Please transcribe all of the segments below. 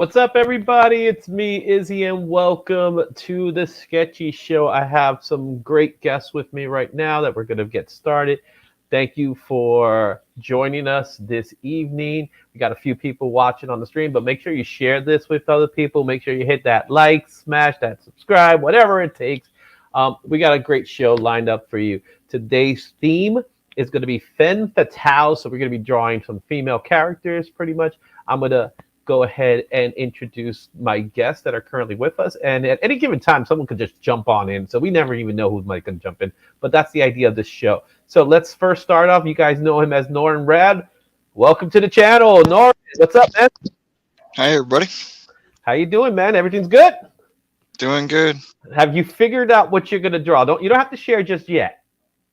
What's up, everybody? It's me, Izzy, and welcome to the Sketchy Show. I have some great guests with me right now that we're going to get started. Thank you for joining us this evening. We got a few people watching on the stream, but make sure you share this with other people. Make sure you hit that like, smash that subscribe, whatever it takes. We got a great show lined up for you. Today's theme is going to be Femme Fatale, so we're going to be drawing some female characters pretty much. I'm going to go ahead and introduce my guests that are currently with us. And at any given time, someone could just jump on in. So we never even know who might can jump in. But that's the idea of this show. So let's first start off. You guys know him as Norrin Rad. Welcome to the channel, Norrin. What's up, man? Hi, everybody. How you doing, man? Everything's good? Doing good. Have you figured out what you're gonna draw? You don't have to share just yet.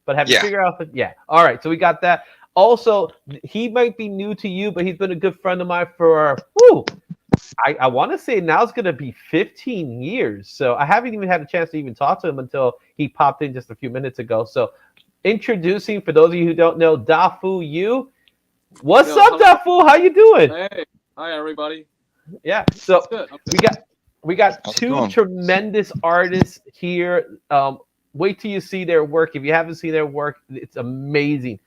But have you figured out? Yeah. All right. So we got that. Also, he might be new to you, but he's been a good friend of mine for, I want to say now it's going to be 15 years. So I haven't even had a chance to even talk to him until he popped in just a few minutes ago. So introducing, for those of you who don't know, Dafu Yu. What's up, Dafu? How you doing? Hey. Hi, everybody. Yeah. So we got two tremendous artists here. Wait till you see their work. If you haven't seen their work, it's amazing.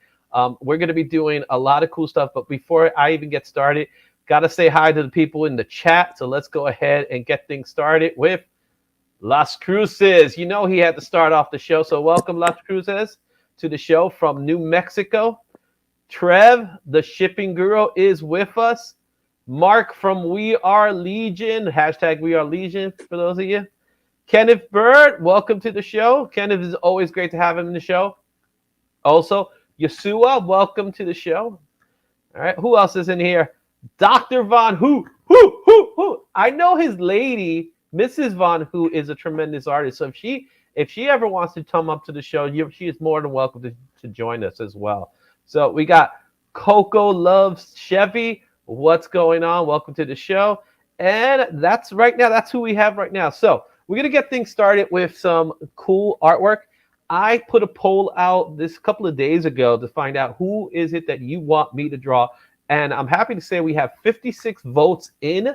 We're going to be doing a lot of cool stuff. But before I even get started, got to say hi to the people in the chat. So let's go ahead and get things started with Las Cruces. You know he had to start off the show. So welcome, Las Cruces, to the show from New Mexico. Trev, the shipping guru, is with us. Mark from We Are Legion, hashtag We Are Legion for those of you. Kenneth Bird, welcome to the show. Kenneth, is always great to have him in the show. Also, Yasua, welcome to the show. All right, who else is in here? Dr. Von Who. I know his lady, Mrs. Von Who, is a tremendous artist. So if she ever wants to come up to the show, she is more than welcome to join us as well. So we got Coco Loves Chevy. What's going on? Welcome to the show. And that's right now. That's who we have right now. So we're gonna get things started with some cool artwork. I put a poll out this couple of days ago to find out who is it that you want me to draw. And I'm happy to say we have 56 votes in.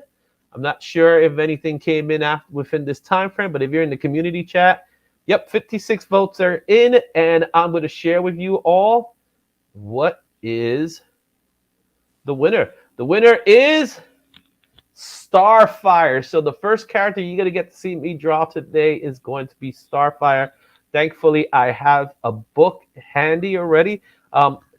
I'm not sure if anything came in within this time frame, but if you're in the community chat, yep, 56 votes are in. And I'm going to share with you all what is the winner. The winner is Starfire. So the first character you're going to get to see me draw today is going to be Starfire. Thankfully, I have a book handy already.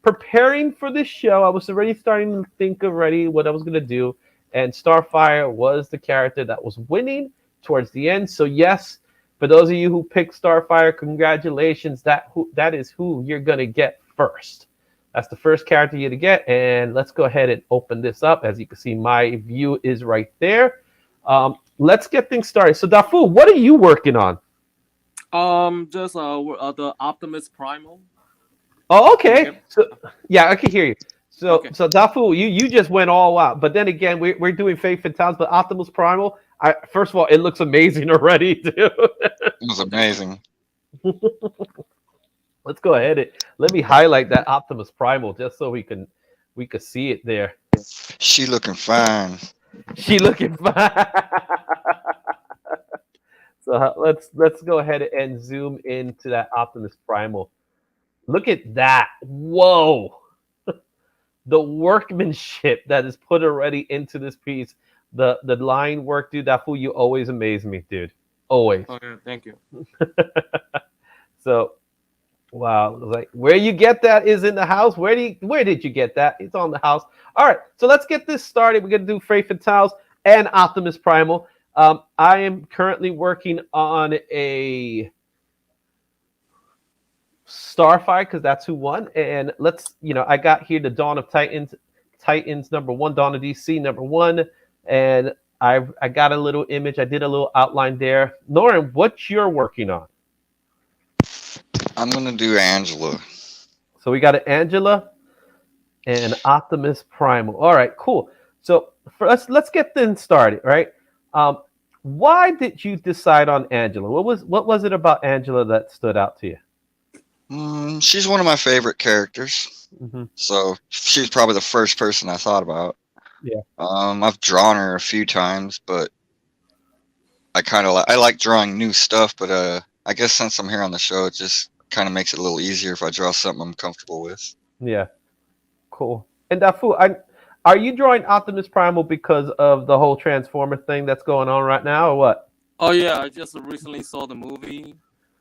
Preparing for this show, I was already starting to think already what I was going to do. And Starfire was the character that was winning towards the end. So yes, for those of you who picked Starfire, congratulations. That is who you're going to get first. That's the first character you're going to get. And let's go ahead and open this up. As you can see, my view is right there. Let's get things started. So Dafu, what are you working on? Just the Optimus Primal. Oh, okay. So yeah, I can hear you. So Dafu, you just went all out. But then again, we're doing Faith and Towns, but Optimus Primal. First of all, it looks amazing already, too. It was amazing. Let's go ahead and let me highlight that Optimus Primal just so we could see it there. She looking fine. She looking fine. So let's go ahead and zoom into that Optimus Primal. Look at that. Whoa. The workmanship that is put already into this piece. The line work, dude, that fool, you always amaze me, dude. Always. Okay, thank you. So, wow. Like, where you get that is in the house. Where did you get that? It's on the house. All right. So let's get this started. We're going to do Faith Fatales and Optimus Primal. I am currently working on a Starfire because that's who won. And I got here the Dawn of Titans #1, Dawn of DC #1, and I got a little image. I did a little outline there. Lauren, what you're working on? I'm gonna do Angela. So we got an Angela and Optimus Primal. All right, cool. So for us, let's get things started, right? Why did you decide on Angela? What was it about Angela that stood out to you? She's one of my favorite characters. Mm-hmm. So she's probably the first person I thought about. Yeah. I've drawn her a few times, but I like drawing new stuff. But I guess since I'm here on the show, it just kind of makes it a little easier if I draw something I'm comfortable with. Yeah. Cool. And Dafu, are you drawing Optimus Primal because of the whole Transformer thing that's going on right now, or what? Oh yeah, I just recently saw the movie,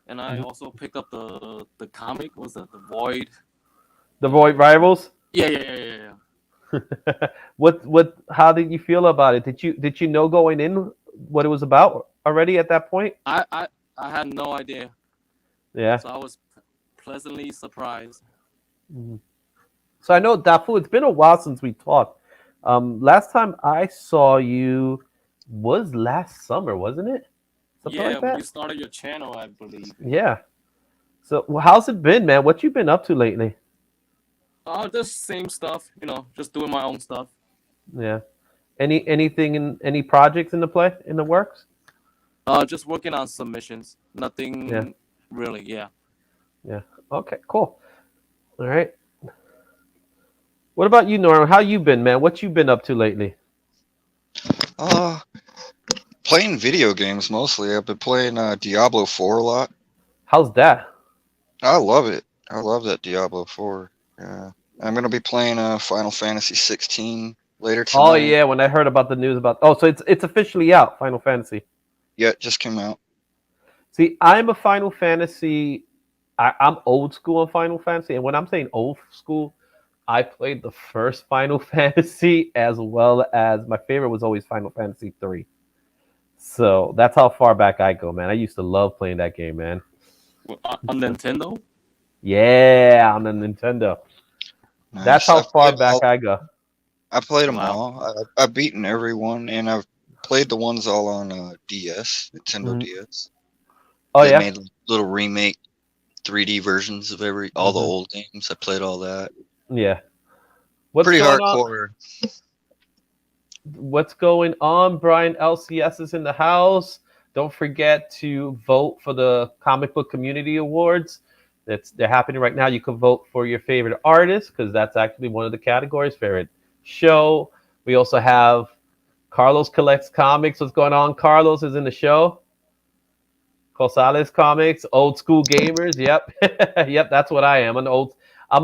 and I also picked up the comic. Was that the Void? The Void Rivals? Yeah. What? How did you feel about it? Did you know going in what it was about already at that point? I had no idea. Yeah. So I was pleasantly surprised. Mm-hmm. So I know, Dafu, it's been a while since we talked. Last time I saw you was last summer, wasn't it? Something like that? When you started your channel, I believe. Yeah. So how's it been, man? What you been up to lately? Just same stuff, just doing my own stuff. Yeah. Any projects in the works? Just working on submissions. Nothing really, yeah. Yeah. Okay, cool. All right. What about you, Norm? How you been, man? What you been up to lately? Playing video games mostly. I've been playing Diablo 4 a lot. How's that? I love it. I love that Diablo 4. Yeah. I'm gonna be playing Final Fantasy 16 later tonight. Oh yeah, when I heard about the news about so it's officially out, Final Fantasy. Yeah, it just came out. See, I'm a Final Fantasy. I'm old school on Final Fantasy, and when I'm saying old school, I played the first Final Fantasy as well as my favorite was always Final Fantasy 3. So that's how far back I go, man. I used to love playing that game, man. On Nintendo? Yeah, on the Nintendo. That's Nice. how far back I go. I played them Wow. all. I've beaten every one, and I've played the ones all on DS, Nintendo Mhm. DS. Oh They yeah. made little remake 3D versions of all the Hmm. old games. I played all that. Yeah. What's Pretty going on? hardcore. What's going on? Brian LCS is in the house. Don't forget to vote for the Comic Book Community Awards. They're happening right now. You can vote for your favorite artist because that's actually one of the categories. Favorite show. We also have Carlos collects comics. What's going on? Carlos is in the show. Cosales Comics, old school gamers. Yep, yep. That's what I am. I'm an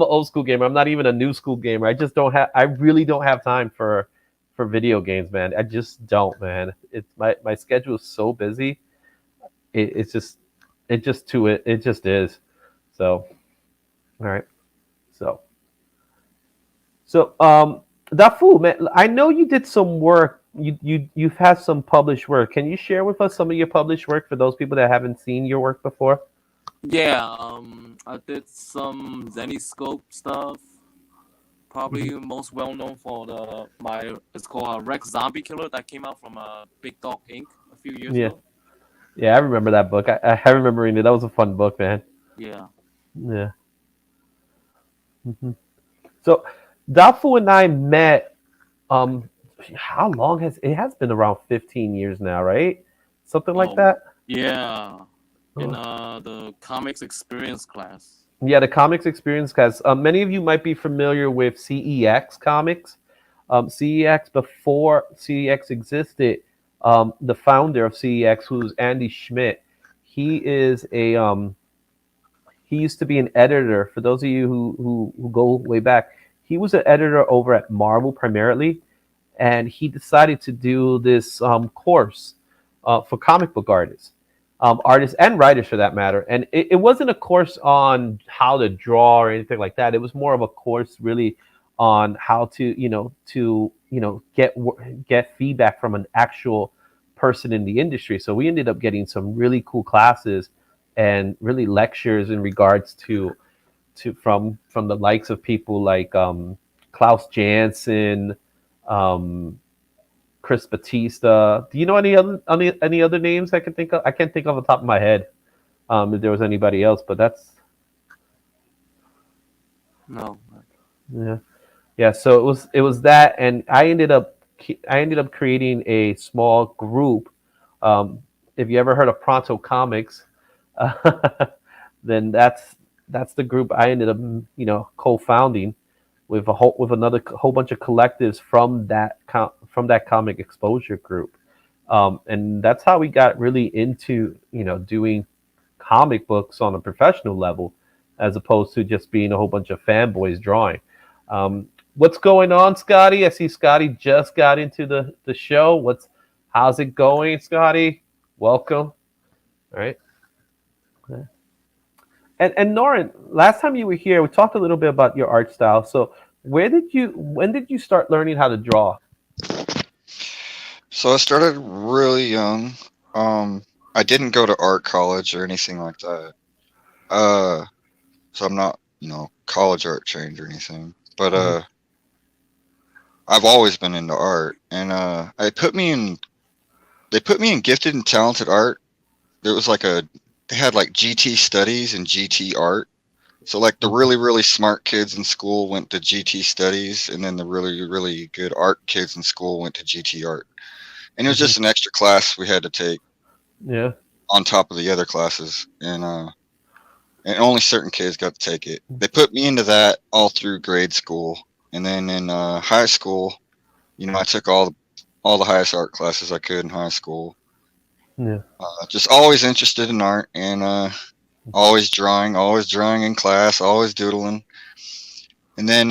old school gamer. I'm not even a new school gamer. I just don't have. I really don't have time for video games, man. I just don't, man. It's my schedule is so busy. It's just it just is. So all right. So so that fool, man. I know you did some work. You've had some published work. Can you share with us some of your published work for those people that haven't seen your work before? Yeah, I did some Zeniscope stuff. Probably Mhm. most well known for my it's called Rex Zombie Killer that came out from Big Dog Inc. a few years Yeah. ago. Yeah, I remember that book. I remember reading it. That was a fun book, man. Yeah. Yeah. Hmm. So, Dafu and I met. Um, how long has it has been around 15 years now, right? Something like Oh, that. yeah. In Oh. the comics experience class. Yeah, the comics experience, guys. Many of you might be familiar with CEX comics. CEX before CEX existed, the founder of CEX, who's Andy Schmidt, he is a he used to be an editor. For those of you who go way back, he was an editor over at Marvel primarily, and he decided to do this course for comic book artists, artists and writers for that matter. And it wasn't a course on how to draw or anything like that. It was more of a course really on how to get feedback from an actual person in the industry. So we ended up getting some really cool classes and really lectures in regards to from the likes of people like Klaus Janson, um, Chris Batista. Do you know any other names I can think of? I can't think off the top of my head if there was anybody else, but that's No. yeah, yeah. So it was that, and I ended up creating a small group. Um, if you ever heard of Pronto Comics, then that's the group I ended up co-founding with another whole bunch of collectives from that comic exposure group, and that's how we got really into doing comic books on a professional level, as opposed to just being a whole bunch of fanboys drawing. What's going on, Scotty? I see Scotty just got into the show. How's it going, Scotty? Welcome. All right. And Norin, last time you were here, we talked a little bit about your art style. So when did you start learning how to draw? So I started really young. Um, I didn't go to art college or anything like that. Uh, so I'm not, college art trained or anything. But Mhm. I've always been into art, and they put me in gifted and talented art. There was they had like GT studies and GT art. So like the Mhm. really really smart kids in school went to GT studies, and then the really really good art kids in school went to GT art. And it was Mhm. just an extra class we had to take Yeah. on top of the other classes, and only certain kids got to take it. They put me into that all through grade school, and then in high school, I took all the highest art classes I could in high school. Yeah. Just always interested in art, and always drawing in class, always doodling. And then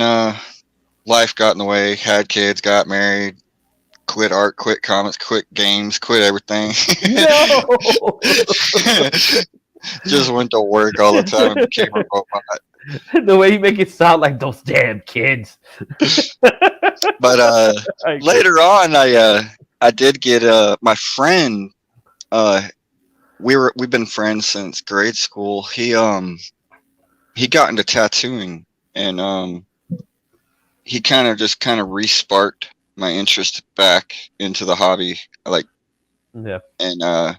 life got in the way. Had kids, got married, quit art, quit comics, quit games, quit everything. No. Just went to work all the time and became a robot. The way you make it sound like those damn kids. But Okay. later on, I did get my friend. Uh, we've been friends since grade school. he got into tattooing, and he kind of resparked my interest back into the hobby. Like, Yeah. and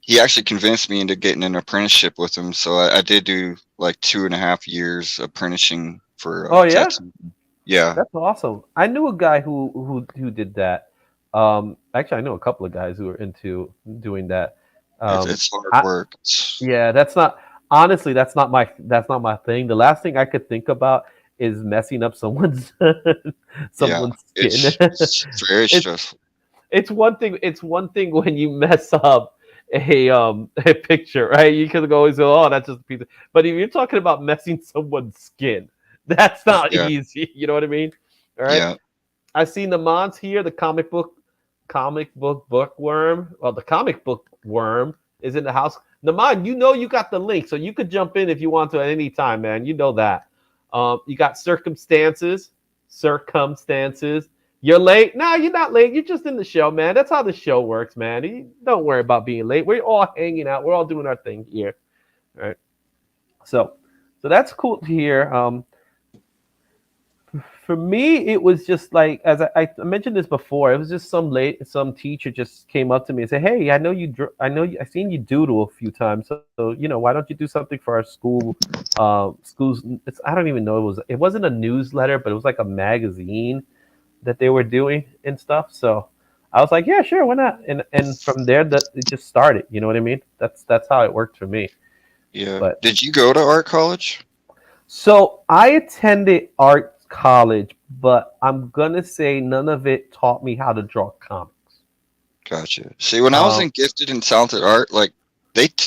he actually convinced me into getting an apprenticeship with him. So I did do like 2.5 years apprenticing for Oh yeah, tattoo. Yeah, that's awesome. I knew a guy who did that. Actually, I know a couple of guys who are into doing that. Um, it's hard I, work. yeah, that's not honestly that's not my thing. The last thing I could think about is messing up someone's Yeah, someone's skin. it's very it's stressful. it's one thing when you mess up a picture, right? You could always go, oh, that's just a piece of, but if you're talking about messing someone's skin, that's not Yeah, easy. You know what I mean? All right. yeah, I see Naman's here, the comic book bookworm. Well, the comic book worm is in the house. Naman, you know you got the link, so you could jump in if you want to at any time, man. You know that. You got circumstances. You're late. No, you're not late. You're just in the show, man. That's how the show works, man. Don't worry about being late. We're all hanging out. We're all doing our thing here, right? So, so that's cool to hear. For me, it was just like as I mentioned this before. It was just some teacher just came up to me and said, "Hey, I know I seen you doodle a few times. So why don't you do something for our school? Schools. I don't even know it wasn't a newsletter, but it was like a magazine that they were doing and stuff. So I was like, yeah, sure, why not? And from there, that it just started. You know what I mean? That's how it worked for me. yeah. But Did you go to art college? so I attended art college, but I'm gonna say none of it taught me how to draw comics. Gotcha. See, when I was Um, in gifted and talented art, like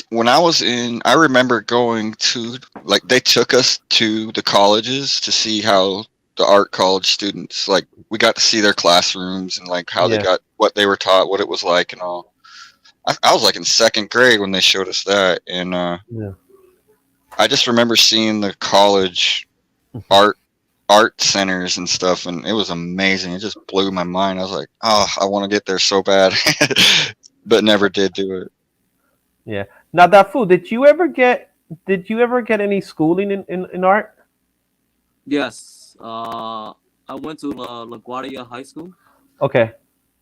when I was in, I remember going to like they took us to the colleges to see how the art college students like we got to see their classrooms and like how they yeah, got what they were taught, what it was like, and all. I was like in second grade when they showed us that, and yeah. I just remember seeing the college art art centers and stuff, and it was amazing. It just blew my mind. I was like, oh, I want to get there so bad, but never did do it. Yeah. Now, that fool, did you ever get any schooling in art? Yes. I went to LaGuardia High School. Okay.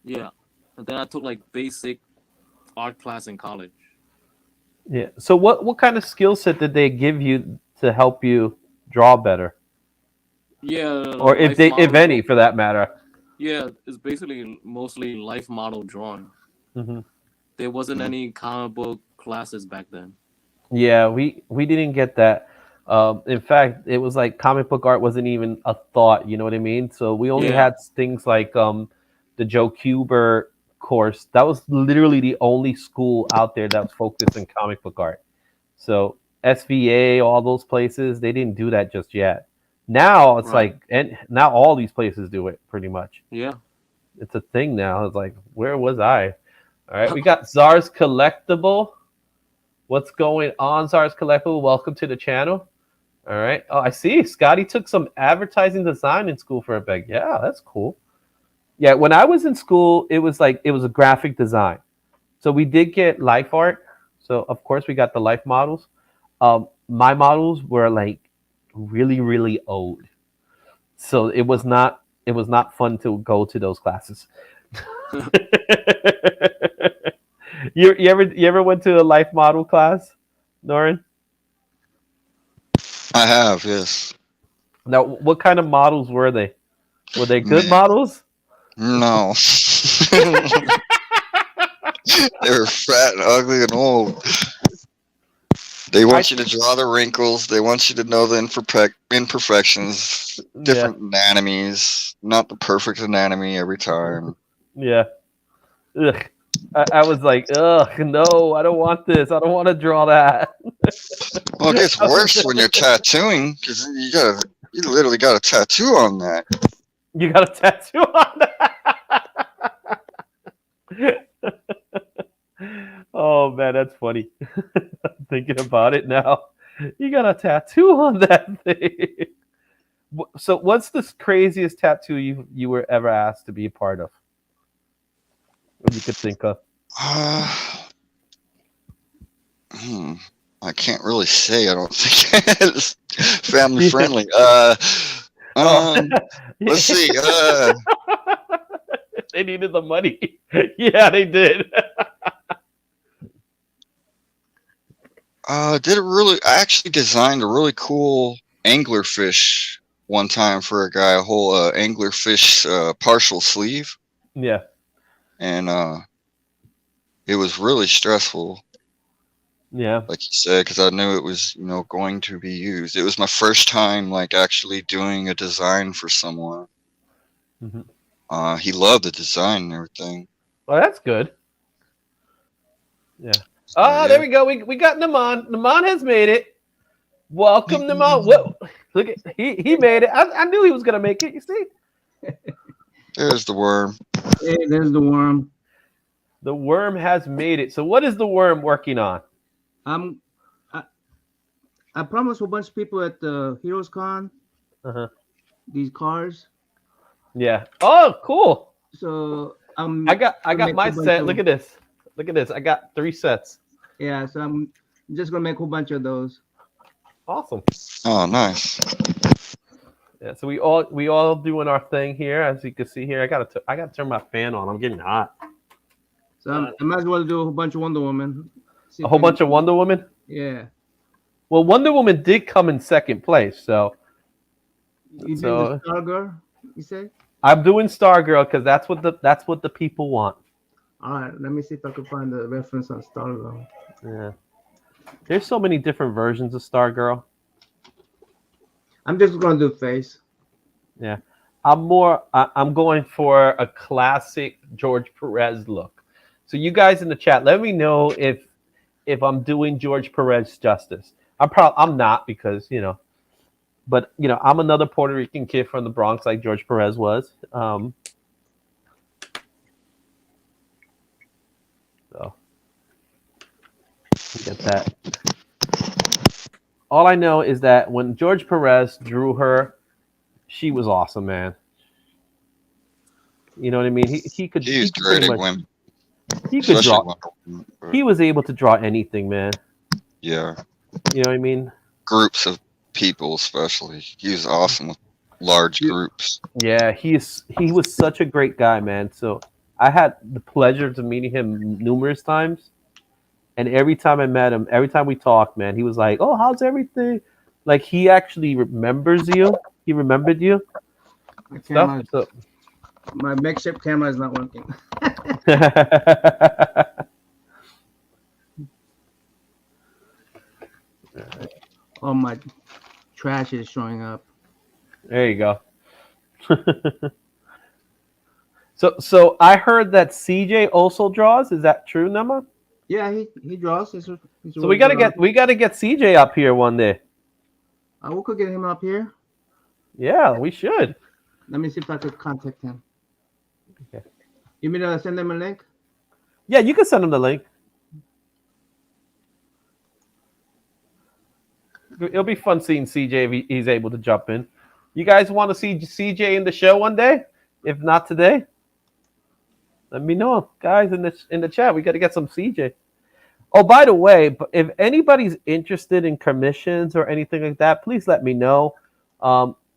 Yeah, and then I took like basic art class in college. Yeah. So what kind of skill set did they give you to help you draw better, Yeah, or if life they if model. any for that matter? Yeah, it's basically mostly life model drawing. Hmm. There wasn't any comic book classes back then. Yeah, we didn't get that. In fact, it was like comic book art wasn't even a thought. You know what I mean? So we only Yeah, had things like the Joe Kubert course. That was literally the only school out there that was focused in comic book art. So SVA, all those places, they didn't do that just yet. Now it's right. like, and now all these places do it pretty much. Yeah. It's a thing now. It's like, where was I? All right, we got Czar's Collectible. What's going on, Czar's Collectible? Welcome to the channel. All right. Oh, I see. Scotty took some advertising design in school for a bit. Yeah, that's cool. Yeah, when I was in school, it was a graphic design. So we did get life art. So of course we got the life models. My models were like really, really old. So it was not fun to go to those classes. You ever went to a life model class, Norin? I have, yes. Now, what kind of models were they? Were they good Man, models? no. They were fat and ugly and old. They I want you to think, draw the wrinkles. They want you to know the imperfections, yeah, different anatomies, not the perfect anatomy every time. yeah. Ugh. I was like, ugh, no, I don't want this. I don't want to draw that. Well, it gets worse when you're tattooing because you literally got a tattoo on that. You got a tattoo on that. Oh man, that's funny. Thinking about it now, you got a tattoo on that thing. So, what's the craziest tattoo you were ever asked to be a part of? What you could think of? Uh, hmm. I can't really say. I don't think it's family Yeah. friendly. Oh. Let's see. They needed the money. Yeah, they did. Did a really? I actually designed a really cool anglerfish one time for a guy. A whole anglerfish partial sleeve, Yeah. and it was really stressful, Yeah. like you said, because I knew it was going to be used. It was my first time like actually doing a design for someone. Hmm. He loved the design and everything. Well, that's good. Yeah. So Ah, there yeah. we go. We got Naman. Naman has made it. Welcome, Naman. Whoa. Look at he made it. I knew he was gonna make it. You see, There's the worm. Hey, there's the worm. the worm has made it. So what is the worm working on? I'm. I, I promised a bunch of people at the Heroes Con Uh-huh. these cars. Yeah. Oh, cool. So I got gonna make a my bunch set. of- Look at this. Look at this. I got 3 sets. Yeah, so I'm just gonna make a whole bunch of those. Awesome. Oh, nice. Yeah. So we all doing our thing here, as you can see here. I gotta turn my fan on. I'm getting hot. So I might as well do a whole bunch of Wonder Woman. See A if whole I bunch can- of Wonder Woman. Yeah. Well, Wonder Woman did come in second place, so You So- do the Star Girl, you say? I'm doing Stargirl because that's what the people want. All right, let me see if I can find the reference on Star Girl. Yeah. There's so many different versions of Stargirl. I'm just gonna do face. I'm going for a classic George Perez look. So you guys in the chat, let me know if I'm doing George Perez justice. I'm not because but I'm another Puerto Rican kid from the Bronx like George Perez was. So get that. All I know is that when George Perez drew her, she was awesome, man. You know what I mean? He could. He's he could great pretty at much- women, He could especially draw. Wonder Woman, but He was able to draw anything, man. yeah, You know what I mean? groups of people, especially. He was awesome with large Yeah. groups. Yeah, he was such a great guy, man. So I had the pleasure of meeting him numerous times, and every time I met him, every time we talked, man, he was like, "Oh, how's everything?" Like he actually remembers you. He remembered you. My Stuff. camera, So. my makeshift camera is not working. Oh, my trash is showing up. There you go. So I heard that CJ also draws. Is that true, Nema? Yeah, he draws. So we gotta get CJ up here one day. We could get him up here. Yeah, we should. Let me see if I could contact him. Okay. You mean to send him a link? Yeah, you can send him the link. It'll be fun seeing CJ if he's able to jump in. You guys want to see CJ in the show one day? If not today, let me know, guys, in the chat. We got to get some CJ. Oh, by the way, if anybody's interested in commissions or anything like that, please let me know.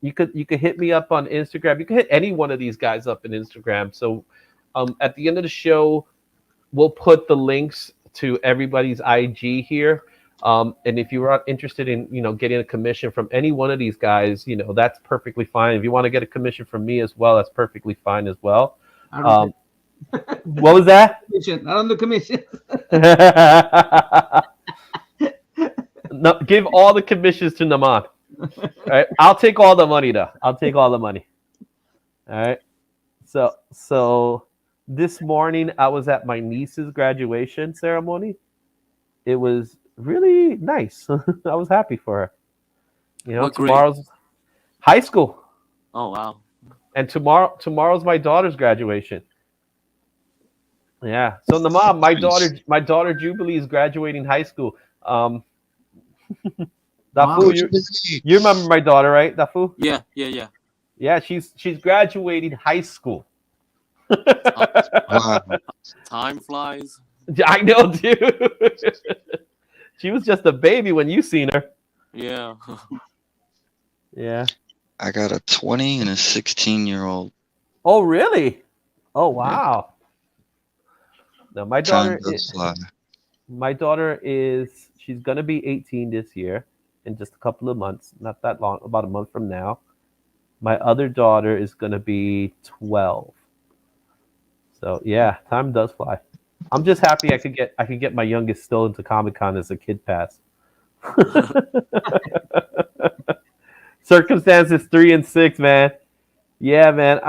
You could hit me up on Instagram. You can hit any one of these guys up in Instagram. So at the end of the show, we'll put the links to everybody's IG here. And if you are interested in getting a commission from any one of these guys, that's perfectly fine. If you want to get a commission from me as well, that's perfectly fine as well. I don't What was that? commission. I don't do commission. No, give all the commissions to Naman. All right, I'll take all the money though. I'll take all the money. All right. So this morning I was at my niece's graduation ceremony. It was really nice. I was happy for her. What grade? Tomorrow's high school, Oh wow. and tomorrow's my daughter's graduation. Yeah. So Naman, my daughter Jubilee is graduating high school. Dafu, Wow. you remember my daughter, right, Dafu? Yeah. Yeah, she's graduating high school. Wow. Time flies. I know, dude. She was just a baby when you seen her. Yeah. Yeah. I got a 20 and a 16-year-old. Oh, really? Oh, Yeah, wow. No, time does fly. my daughter is she's gonna be 18 this year in just a couple of months, not that long, about a month from now. My other daughter is gonna be 12. So yeah, time does fly. I'm just happy I could get my youngest still into Comic Con as a kid pass. Circumstances 3 and 6, man. Yeah, man.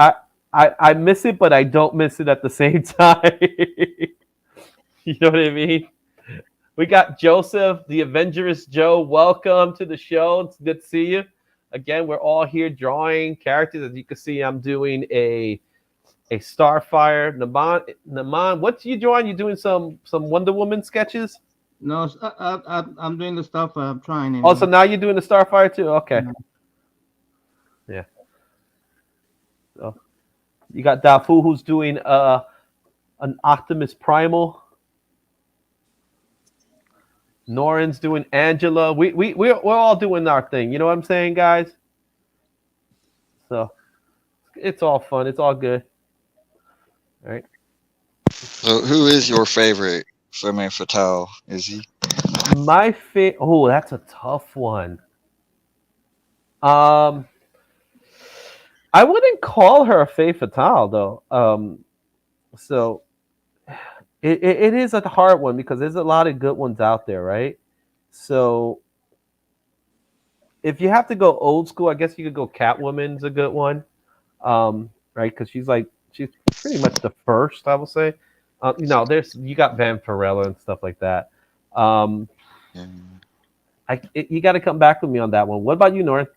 I miss it, but I don't miss it at the same time. You know what I mean? We got Joseph, the Avengerous Joe. Welcome to the show. It's good to see you. Again, we're all here drawing characters. As you can see, I'm doing a Starfire. Naman, what you drawing? You doing some Wonder Woman sketches? No, I'm doing the stuff I'm trying Oh, so anyway. now you're doing the Starfire too? Okay. Yeah. Yeah. So you got Dafu who's doing an Optimus Primal. Norin's doing Angela. We're all doing our thing. You know what I'm saying, guys? So it's all fun. It's all good. All right. So, who is your favorite Femme Fatale? Is he? My favorite. Oh, that's a tough one. Um, I wouldn't call her a femme fatale though. So it is a hard one because there's a lot of good ones out there, right? So if you have to go old school, I guess you could go Catwoman's a good one, right? Because she's pretty much the first, I will say. There's you got Vampirella and stuff like that. Um, Yeah. you got to come back with me on that one. What about you, North?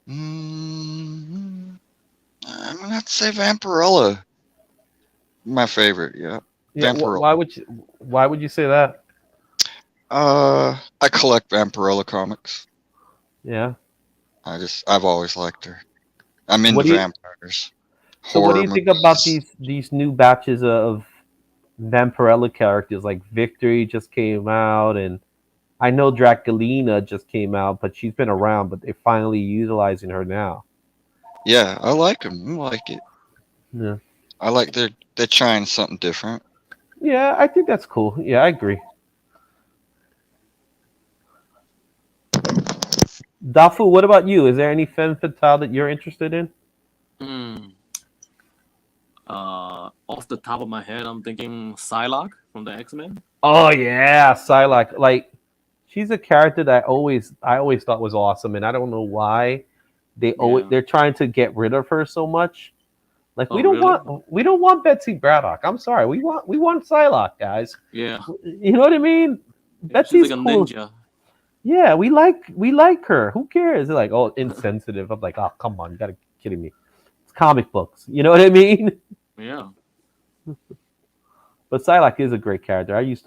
Mm, I'm gonna have to say Vampirella. My favorite, yeah. Yeah, Vampirella. why would you say that? I collect Vampirella comics. Yeah. I've always liked her. I'm What into do you vampires, so what do horror you think about movies. these new batches of Vampirella characters? Like Victory just came out, and I know Draculina just came out, but she's been around, but they're finally utilizing her now. Yeah, I like them. I like it. Yeah. I like they're trying something different. Yeah, I think that's cool. Yeah, I agree. Dafu, what about you? Is there any femme fatale that you're interested in? Hmm. Off the top of my head, I'm thinking Psylocke from the X-Men. Oh yeah, Psylocke. Like she's a character that I always thought was awesome, and I don't know why Yeah. they're trying to get rid of her so much. Like Oh, really? we don't want Betsy Braddock. I'm sorry, we want Psylocke, guys. Yeah. You know what I mean? Yeah. She's Betsy's like a cool. ninja. Yeah, we like her. Who cares? They're like, oh, insensitive. I'm like, oh, come on, you gotta be kidding me. It's comic books. You know what I mean? Yeah. But Psylocke is a great character. I used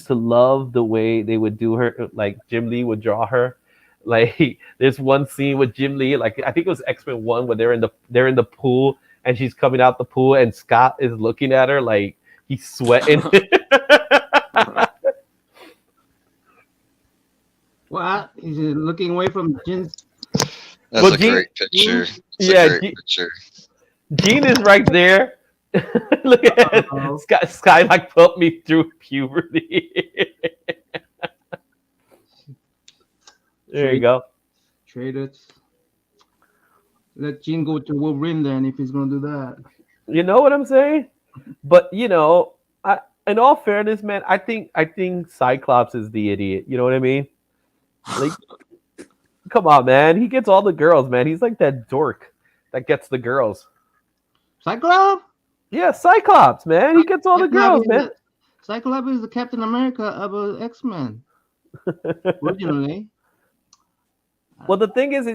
to love the way they would do her. Like Jim Lee would draw her. Like there's one scene with Jim Lee. Like I think it was X-Men 1 where they're in the pool and she's coming out the pool and Scott is looking at her like he's sweating. What? He's looking away from Jin's. That's Well, a Gene, great picture. It's a yeah, great picture. Gene is right there. Look at Uh-oh. Sky like put me through puberty. There you Trade, go. trade it. Let Jin go to Wolverine then if he's gonna do that. You know what I'm saying? But in all fairness, man, I think Cyclops is the idiot. You know what I mean? Like, come on, man. He gets all the girls, man. He's like that dork that gets the girls. Cyclops? Yeah, Cyclops, man. He gets all the Cyclops girls, is man. the, Cyclops is the Captain America of X-Men originally. Well, the thing is,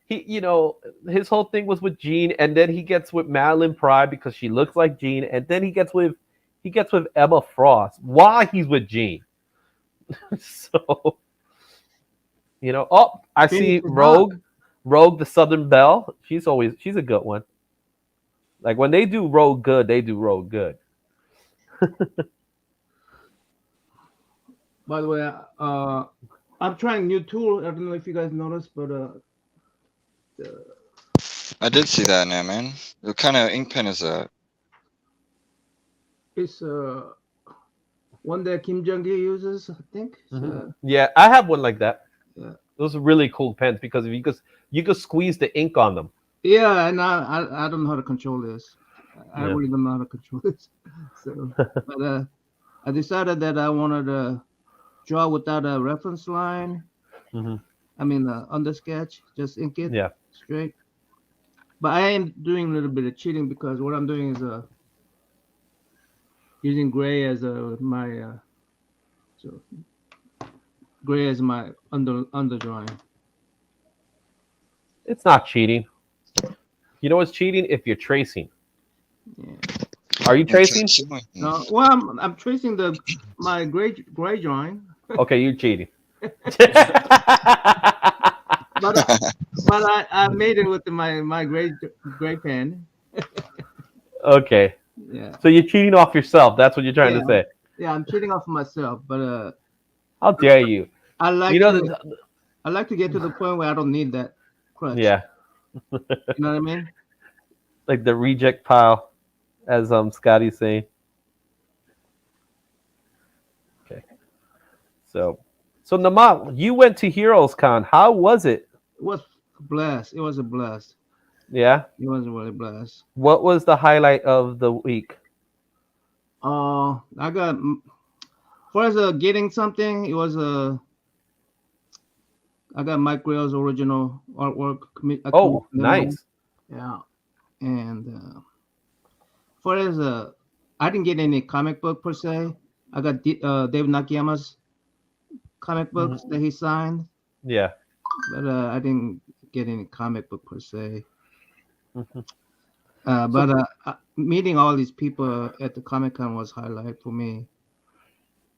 his whole thing was with Jean, and then he gets with Madeline Pride because she looks like Jean, and then he gets with Emma Frost while he's with Jean. So I Phoenix see is hot. Rogue the Southern Belle. She's a good one. Like when they do Rogue good. By the way, I'm trying new tool. I don't know if you guys noticed, but the, I did see that now, man. What kind of ink pen is that? it's one that Kim Jong Il uses, I think. Yeah, I have one like that. Yeah. Those are really cool pens because if you could squeeze the ink on them. Yeah, and I don't know how to control this. I Yeah. really don't know how to control this. So, but I decided that I wanted to draw without a reference line. Hmm. I mean, under sketch, just ink it Yeah. straight. But I am doing a little bit of cheating because what I'm doing is using gray as my so gray as my under drawing. It's not cheating. You know what's cheating? If you're tracing. Yeah. Are you tracing? No, well, I'm tracing my gray drawing. Okay, you're cheating. But I made it with my gray pen. Okay. Yeah. So you're cheating off yourself. That's what you're trying Yeah. to say. Yeah, I'm cheating off myself, but How dare you? I like You know to that. I like to get to the point where I don't need that crutch. Yeah. You know what I mean? Like the reject pile, as Scotty's saying. Okay. So Namal, you went to Heroes Con. How was it? It was blessed. It was a blast. Yeah. It was really blessed. What was the highlight of the week? I got for as getting something. It was I got Mike Grail's original artwork. Oh, nice. Yeah, and for as I didn't get any comic book per se. I got Dave Nakayama's comic books that he signed, Yeah. but I didn't get any comic book per se. Mhm. But meeting all these people at the Comic Con was highlight for me.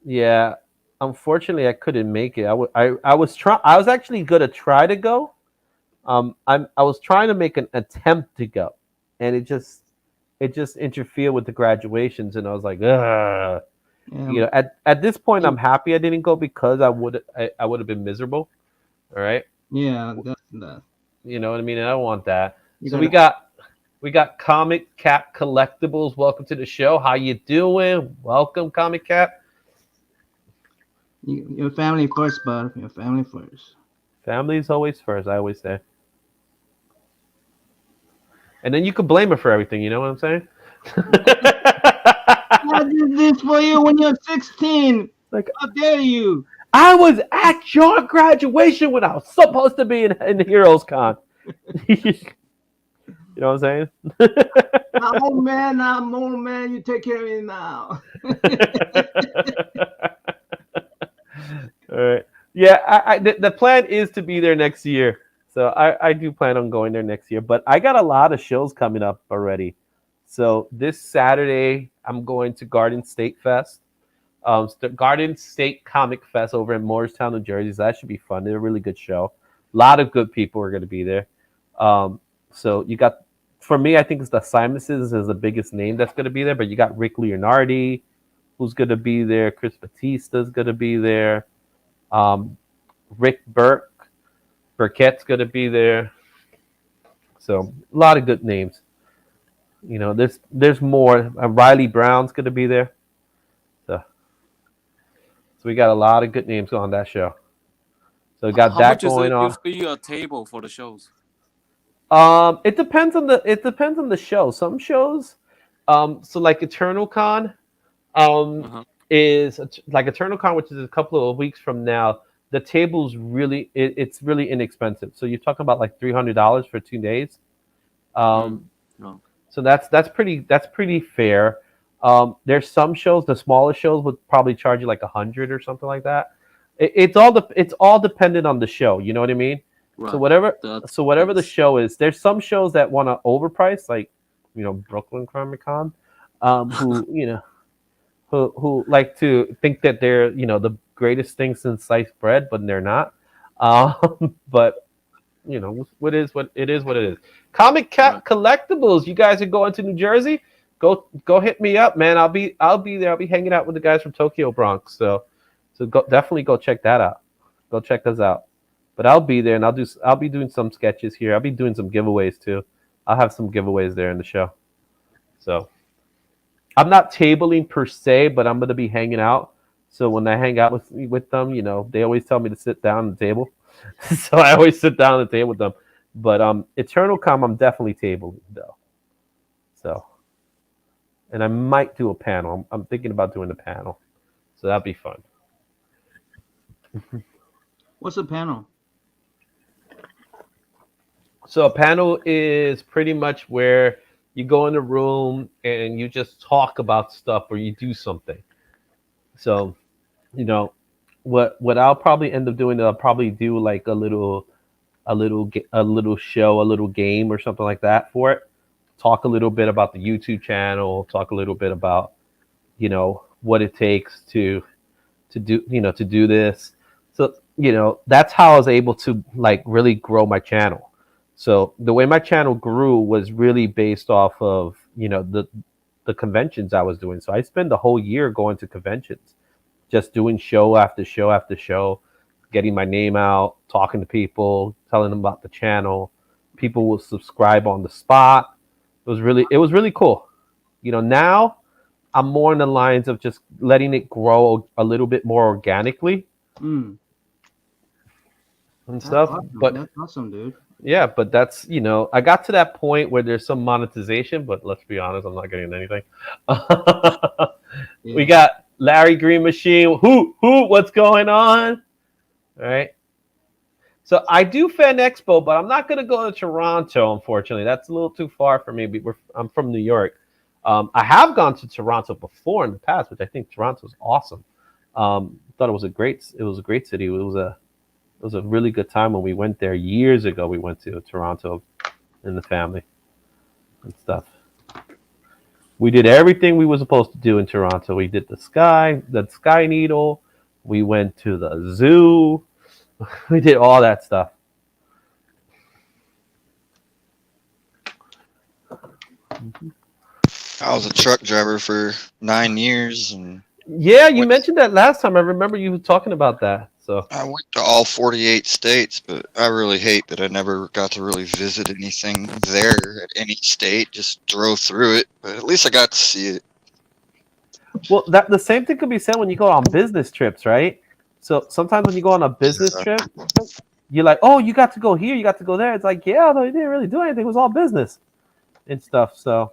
Yeah. Unfortunately, I couldn't make it. I was trying. I was actually gonna try to go. I was trying to make an attempt to go, and it just interfered with the graduations, and I was like, ugh. Yeah, You know, at this point, I'm happy I didn't go because I would have been miserable. All right, yeah, that's that. you know what I mean. And I don't want that. You So gotta- we got Comic Cap Collectibles. Welcome to the show. How you doing? Welcome, Comic Cap. Your family first, bud. Your family first. Family's always first. I always say. And then you can blame her for everything. You know what I'm saying? I did this for you when you're 16. Like, How dare you? I was at your graduation when I was supposed to be in Heroes Con. You know what I'm saying? I'm old man. I'm old man. You take care of me now. All right. Yeah, the plan is to be there next year. So I do plan on going there next year. But I got a lot of shows coming up already. So this Saturday, I'm going to Garden State Fest. Garden State Comic Fest over in Morristown, New Jersey. So that should be fun. They're a really good show. A lot of good people are going to be there. So you got, for me, I think it's the Simonses is the biggest name that's going to be there. But you got Rick Leonardi, who's going to be there. Chris Batista's going to be there. Rick Burkett's going to be there. So a lot of good names. You know, there's more. Riley Brown's going to be there. So we got a lot of good names on that show. So we got How that much is going it on. usually a table for the shows? It depends on the show. Some shows, so like Eternal Con, is like Eternal Con, which is a couple of weeks from now. The table's really it's really inexpensive. So you're talking about like $300 for 2 days. No. So that's pretty fair. There's some shows, the smaller shows would probably charge you like 100 or something like that. It's all dependent on the show. You know what I mean? Right. So whatever the That's- show is, there's some shows that want to overprice, like Brooklyn Comic Con, who who like to think that they're the greatest thing since sliced bread, but they're not. But what is what it is what it is. Comic Cap Collectibles. You guys are going to New Jersey? Go hit me up, man. I'll be there. I'll be hanging out with the guys from Tokyo Bronx. So So definitely go check that out. Go check us out. But I'll be there, and I'll be doing some sketches here. I'll be doing some giveaways too. I'll have some giveaways there in the show. So I'm not tabling per se, but I'm gonna be hanging out. So when I hang out with them, they always tell me to sit down at the table. So I always sit down at the table with them. But Eternal Com, I'm definitely tabling though. So, and I might do a panel. I'm thinking about doing a panel. So that'd be fun. What's a panel? So a panel is pretty much where you go in a room and you just talk about stuff or you do something. So, you know, what I'll probably end up doing, I'll probably do like a little show, a little game or something like that for it. Talk a little bit about the YouTube channel, talk a little bit about, what it takes to do this. So, that's how I was able to like really grow my channel. So the way my channel grew was really based off of, the conventions I was doing. So I spent the whole year going to conventions, just doing show after show after show, getting my name out, talking to people, telling them about the channel. People will subscribe on the spot. It was really cool. Now I'm more in the lines of just letting it grow a little bit more organically Mm, and that's stuff. awesome. But That's awesome, dude. yeah, but that's, I got to that point where there's some monetization, but let's be honest, I'm not getting anything. We Yeah. got Larry Green Machine. What's going on? All right. So I do Fan Expo, but I'm not going to go to Toronto, unfortunately. That's a little too far for me. I'm from New York. I have gone to Toronto before in the past, which I think Toronto is awesome. Thought it was a great city. It was a really good time when we went there years ago. We went to Toronto in the family and stuff. We did everything we were supposed to do in Toronto. We did the Sky Needle. We went to the zoo. We did all that stuff. I was a truck driver for 9 years, and Yeah, you went, mentioned that last time. I remember you talking about that. So I went to all 48 states, but I really hate that I never got to really visit anything there at any state. Just drove through it, but at least I got to see it. well, that the same thing could be said when you go on business trips, right? So sometimes when you go on a business Yeah. trip, you're like, oh, you got to go here, you got to go there. It's like, yeah, no, you didn't really do anything. It was all business and stuff. So,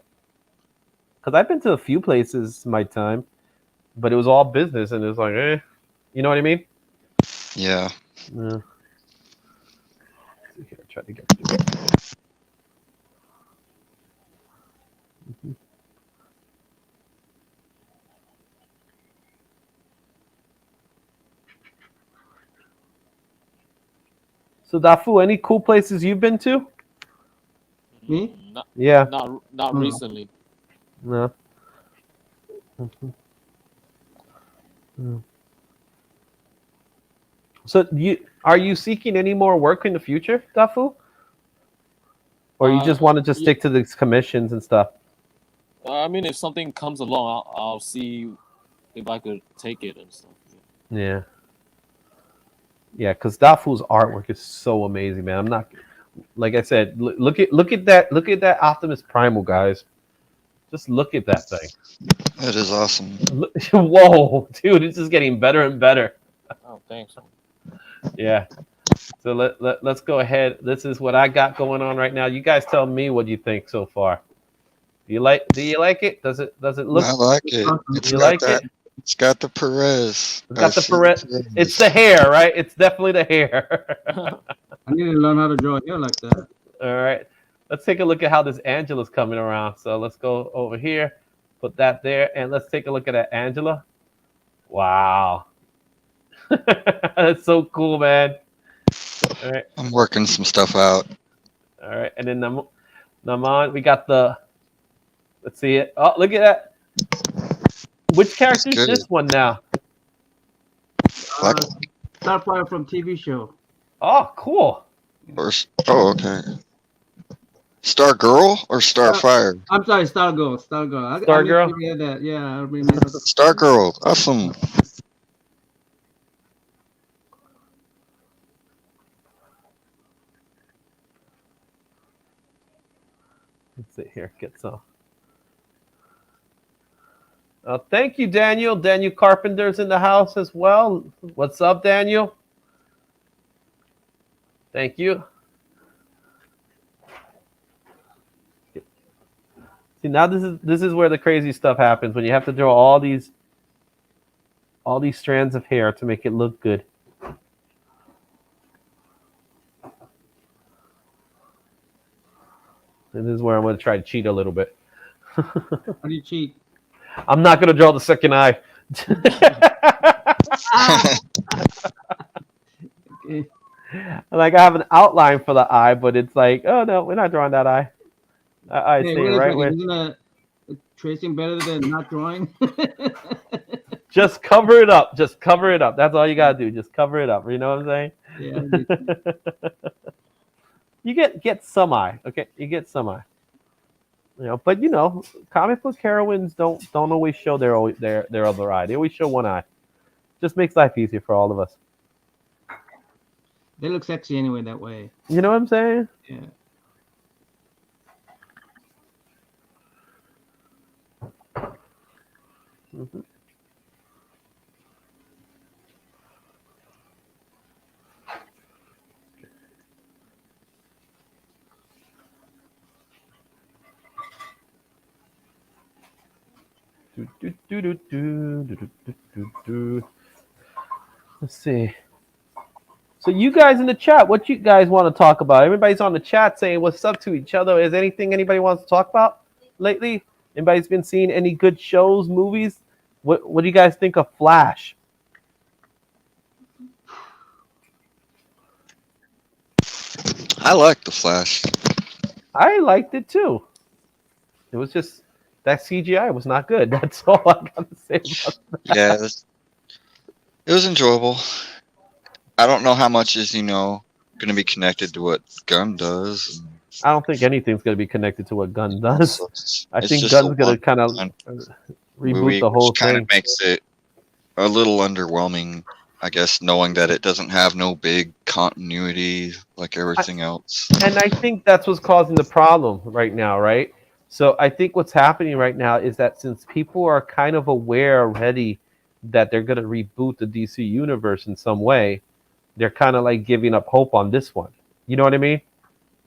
because I've been to a few places in my time, but it was all business, and it was like, you know what I mean? Yeah. Yeah. Okay, try to get through it. So Dafu, any cool places you've been to? Me? Not Yeah. not No. recently. No. Mhm. So are you seeking any more work in the future, Dafu? Or you just want to just Yeah, stick to these commissions and stuff? I mean, if something comes along, I'll see if I could take it and stuff. Yeah. Yeah, because Dafu's artwork is so amazing, man. I'm not like I said, look at that Optimus Primal, guys. Just look at that thing. That is awesome. Whoa, dude, it's just getting better and better. Oh, thanks. Yeah. So let's go ahead. This is what I got going on right now. You guys tell me what you think so far. Do you like it? Does it look I like it. Awesome. It's you got like that. it? It's got the Perez. It's got I the see Perez. It's the hair, right? It's definitely the hair. I need to learn how to draw hair like that. All right. Let's take a look at how this Angela's coming around. So let's go over here, put that there, and let's take a look at that Angela. Wow. That's so cool, man. All right. I'm working some stuff out. All right. And then Naman, we got let's see it. Oh, look at that. Which character is good. this one now? Like, Starfire from TV show. Oh, cool. oh, okay. Star Girl or Starfire? I'm sorry, Stargirl. Stargirl. I Stargirl? made sure that. Yeah, I remember. Star Girl. Awesome. Let's see here. Get some. Thank you, Daniel. Daniel Carpenter's in the house as well. What's up, Daniel? Thank you. See, now this is where the crazy stuff happens when you have to draw all these strands of hair to make it look good. And this is where I'm going to try to cheat a little bit. How do you cheat? I'm not going to draw the second eye. Okay. Like I have an outline for the eye, but it's like, oh no, we're not drawing that eye. That eye's Hey, staying wait a right second. where. Isn't tracing better than not drawing? Just cover it up. Just cover it up. That's all you gotta do. Just cover it up. You know what I'm saying? Yeah. You get some eye. Okay, you get some eye. But comic book heroines don't always show their other eye. They always show one eye. Just makes life easier for all of us. They look sexy anyway that way. You know what I'm saying? Yeah. Mm-hmm. Let's see. So you guys in the chat, what you guys want to talk about? Everybody's on the chat saying what's up to each other. Is anything anybody wants to talk about lately? Anybody's been seeing any good shows, movies? What do you guys think of Flash? I like the Flash. I liked it too. It was just that CGI was not good. That's all I gotta say about that. Yeah, it was enjoyable. I don't know how much is going to be connected to what Gunn does. I don't think anything's going to be connected to what Gunn does. So I it's think just Gunn's a going to kind of reboot movie, the whole which kind thing. of makes it a little underwhelming, I guess, knowing that it doesn't have no big continuity like everything else. And I think that's what's causing the problem right now, right? So I think what's happening right now is that since people are kind of aware already that they're going to reboot the DC universe in some way, they're kind of like giving up hope on this one. You know what I mean?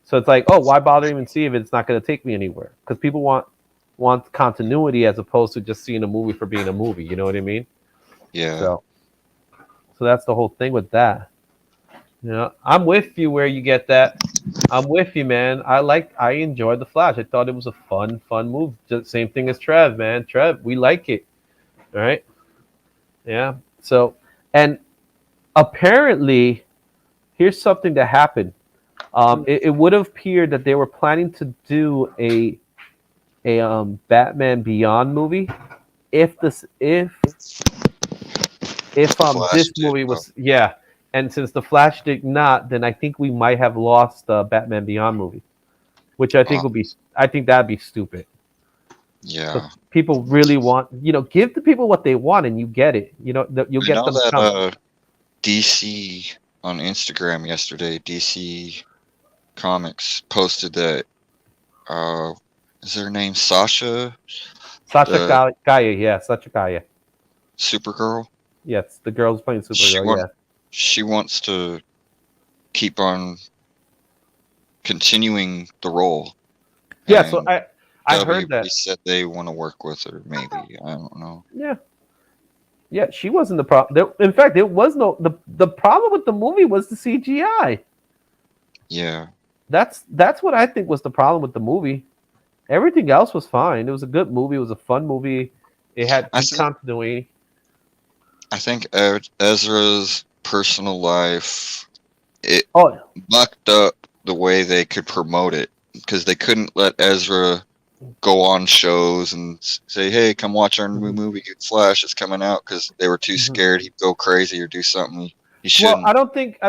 So it's like, oh, why bother even see if it's not going to take me anywhere? Because people want continuity as opposed to just seeing a movie for being a movie. You know what I mean? Yeah. So that's the whole thing with that. I'm with you where you get that. I'm with you, man. I enjoyed the Flash. I thought it was a fun move. Just same thing as Trev, man. Trev, we like it. All right. Yeah. So, and apparently, here's something that happened. It would have appeared that they were planning to do a Batman Beyond movie if this movie was and since the Flash did not, then I think we might have lost the Batman Beyond movie, which I think that'd be stupid. Yeah. People really want, give the people what they want and you get it. You'll get them. That DC on Instagram yesterday, DC Comics posted that is her name Sasha Gaia, yeah, Sasha Gaia. Supergirl? Yes, the girl's playing Supergirl, she wants to keep on continuing the role. Yeah, so I heard that. They said they want to work with her, maybe. I don't know. Yeah, she wasn't the problem. In fact, it was the problem with the movie was the CGI. Yeah. That's what I think was the problem with the movie. Everything else was fine. It was a good movie. It was a fun movie. It had continuity. I think Ezra's personal life, it mucked up the way they could promote it because they couldn't let Ezra go on shows and say, "Hey, come watch our new movie, Flash is coming out," because they were too scared he'd go crazy or do something he shouldn't. Well, I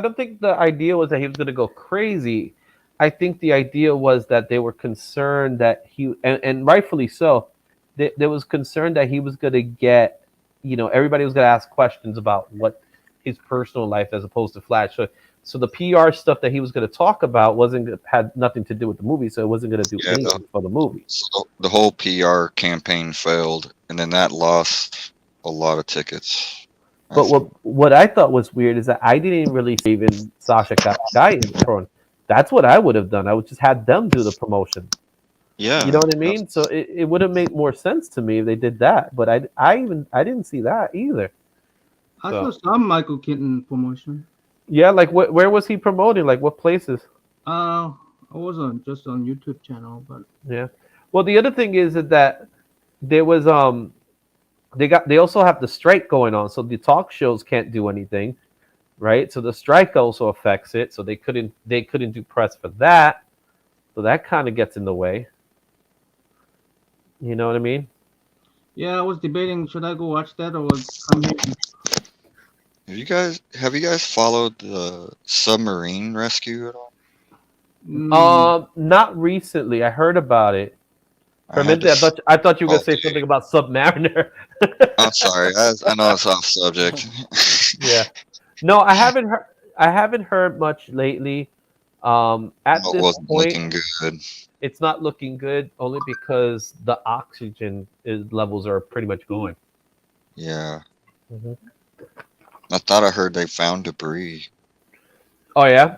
don't think the idea was that he was going to go crazy. I think the idea was that they were concerned that he, and rightfully so, there was concern that he was going to get, everybody was going to ask questions about what his personal life as opposed to Flash. So So the PR stuff that he was going to talk about had nothing to do with the movie, so it wasn't going to do Yeah, anything for the movie. so the whole PR campaign failed, and then that lost a lot of tickets. But what I thought was weird is that I didn't really see even Sasha Guy in front. That's what I would have done. I would just had them do the promotion. Yeah, You know what I mean? So it would have made more sense to me if they did that. But I didn't see that either. I So. saw some Michael Keaton promotion. Yeah, like where was he promoting? Like what places? I was just on YouTube channel, but Yeah. Well, the other thing is that there was they also have the strike going on, so the talk shows can't do anything, right? So the strike also affects it, so they couldn't do press for that. So that kind of gets in the way. You know what I mean? yeah, I was debating should I go watch that or come here. have you guys followed the submarine rescue at all? Not recently. I heard about it. For I a had minute, to. I thought you were gonna Oh, say something about Submariner. I'm sorry. I know it's off subject. Yeah. No, I haven't heard. I haven't heard much lately. At It this wasn't point, looking good. it's not looking good only because the oxygen levels are pretty much going. Yeah. Mhm. I thought I heard they found debris. Oh yeah,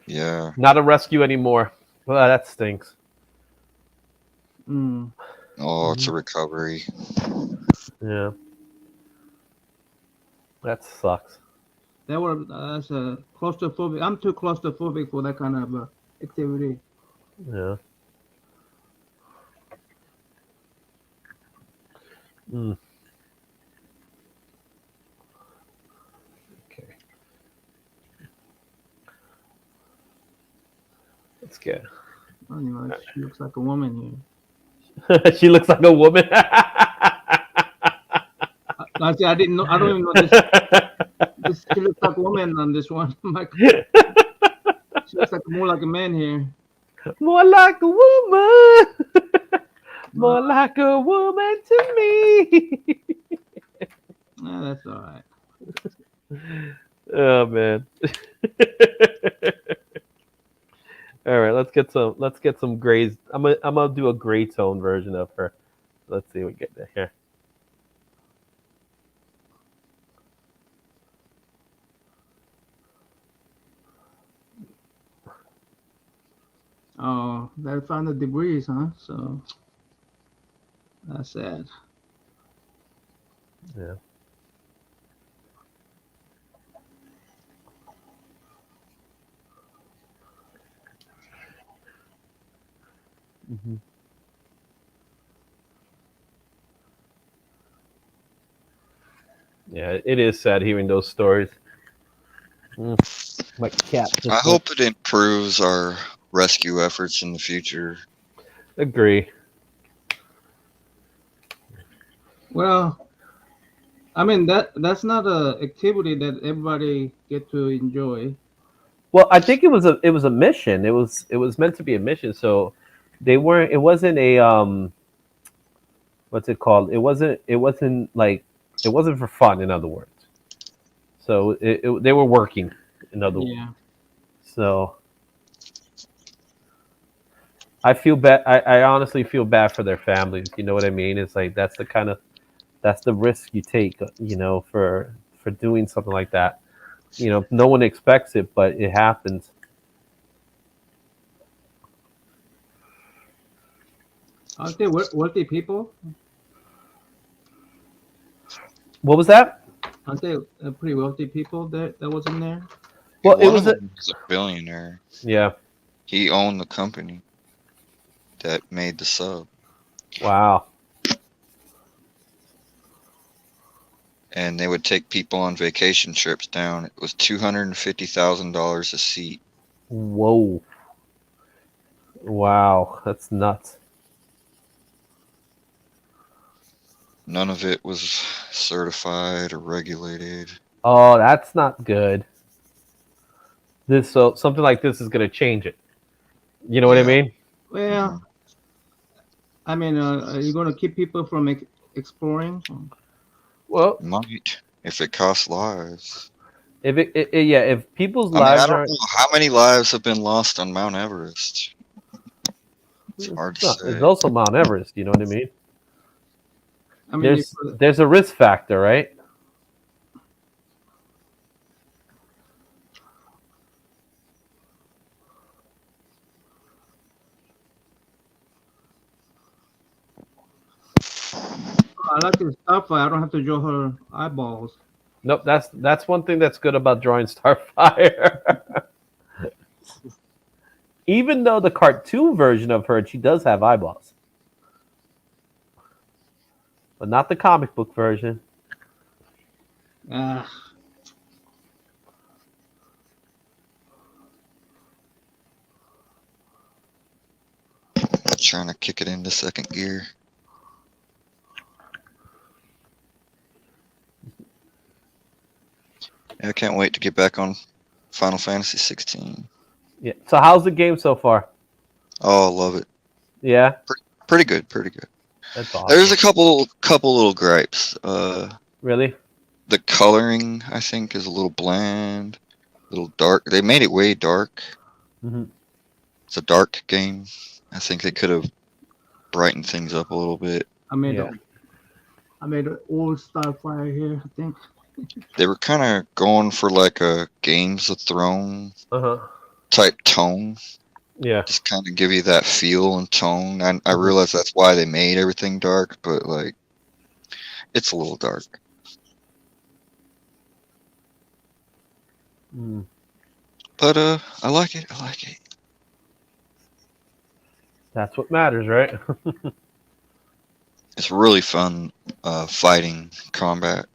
Yeah. not a rescue anymore. Well, that stinks. Mm. Oh, it's a recovery. Yeah, that sucks. That was that's a claustrophobic. I'm too claustrophobic for that kind of activity. Yeah. Mm. Okay. Let's get. Anyway, she looks like a woman here. She looks like a woman. I see. I didn't know. I don't even know this. She looks like a woman on this one. She looks like more like a man here. More like a woman. More like a woman to me. That's all right. Oh man. All right, let's get some grays. I'm gonna do a gray tone version of her. Let's see what we get there here. Oh, they found the debris, huh? So that's sad. Yeah. Mm-hmm. Yeah, it is sad hearing those stories. My cat. I hope it improves our rescue efforts in the future. Agree. Well, I mean that's not a activity that everybody get to enjoy. Well, I think it was a mission. It was meant to be a mission. So they weren't. It wasn't a what's it called? It wasn't like it wasn't for fun. In other words, so they were working. In other words, Yeah. so I feel bad. I honestly feel bad for their families. You know what I mean? It's like that's the risk you take. You know, for doing something like that. You know, no one expects it, but it happens. Aren't they wealthy people? What was that? Aren't they pretty wealthy people that was in there? Well, it One was of them was a billionaire. yeah. He owned the company that made the sub. Wow. And they would take people on vacation trips down. It was $250,000 a seat. Whoa. Wow, that's nuts. None of it was certified or regulated. Oh, that's not good. So something like this is going to change it. You know what I Yeah. mean? Well, I mean, are you going to keep people from exploring? Well, Might, if it costs lives. If people's I mean, I lives don't aren't, know how many lives have been lost on Mount Everest. It's hard to it's say. also Mount Everest. You know what I mean? I mean, There's a risk factor, right? I like the Starfire. I don't have to draw her eyeballs. Nope. That's one thing that's good about drawing Starfire. Even though the cartoon version of her, she does have eyeballs, but not the comic book version. Ah, Trying to kick it into second gear. I can't wait to get back on Final Fantasy 16. Yeah. So how's the game so far? Oh, I love it. Yeah, Pretty good, pretty good. that's awesome. There's a couple little gripes. Really? The coloring I think is a little bland, a little dark. They made it way dark. Hmm. It's a dark game. I think they could have brightened things up a little bit. I made Yeah. I made an old Starfire here. I think. They were kind of going for like a Games of Thrones Uh huh. type tone, Yeah. just kind of give you that feel and tone. I realize that's why they made everything dark, but like it's a little dark. Mm. But I like it. I like it. That's what matters, right? It's really fun fighting combat.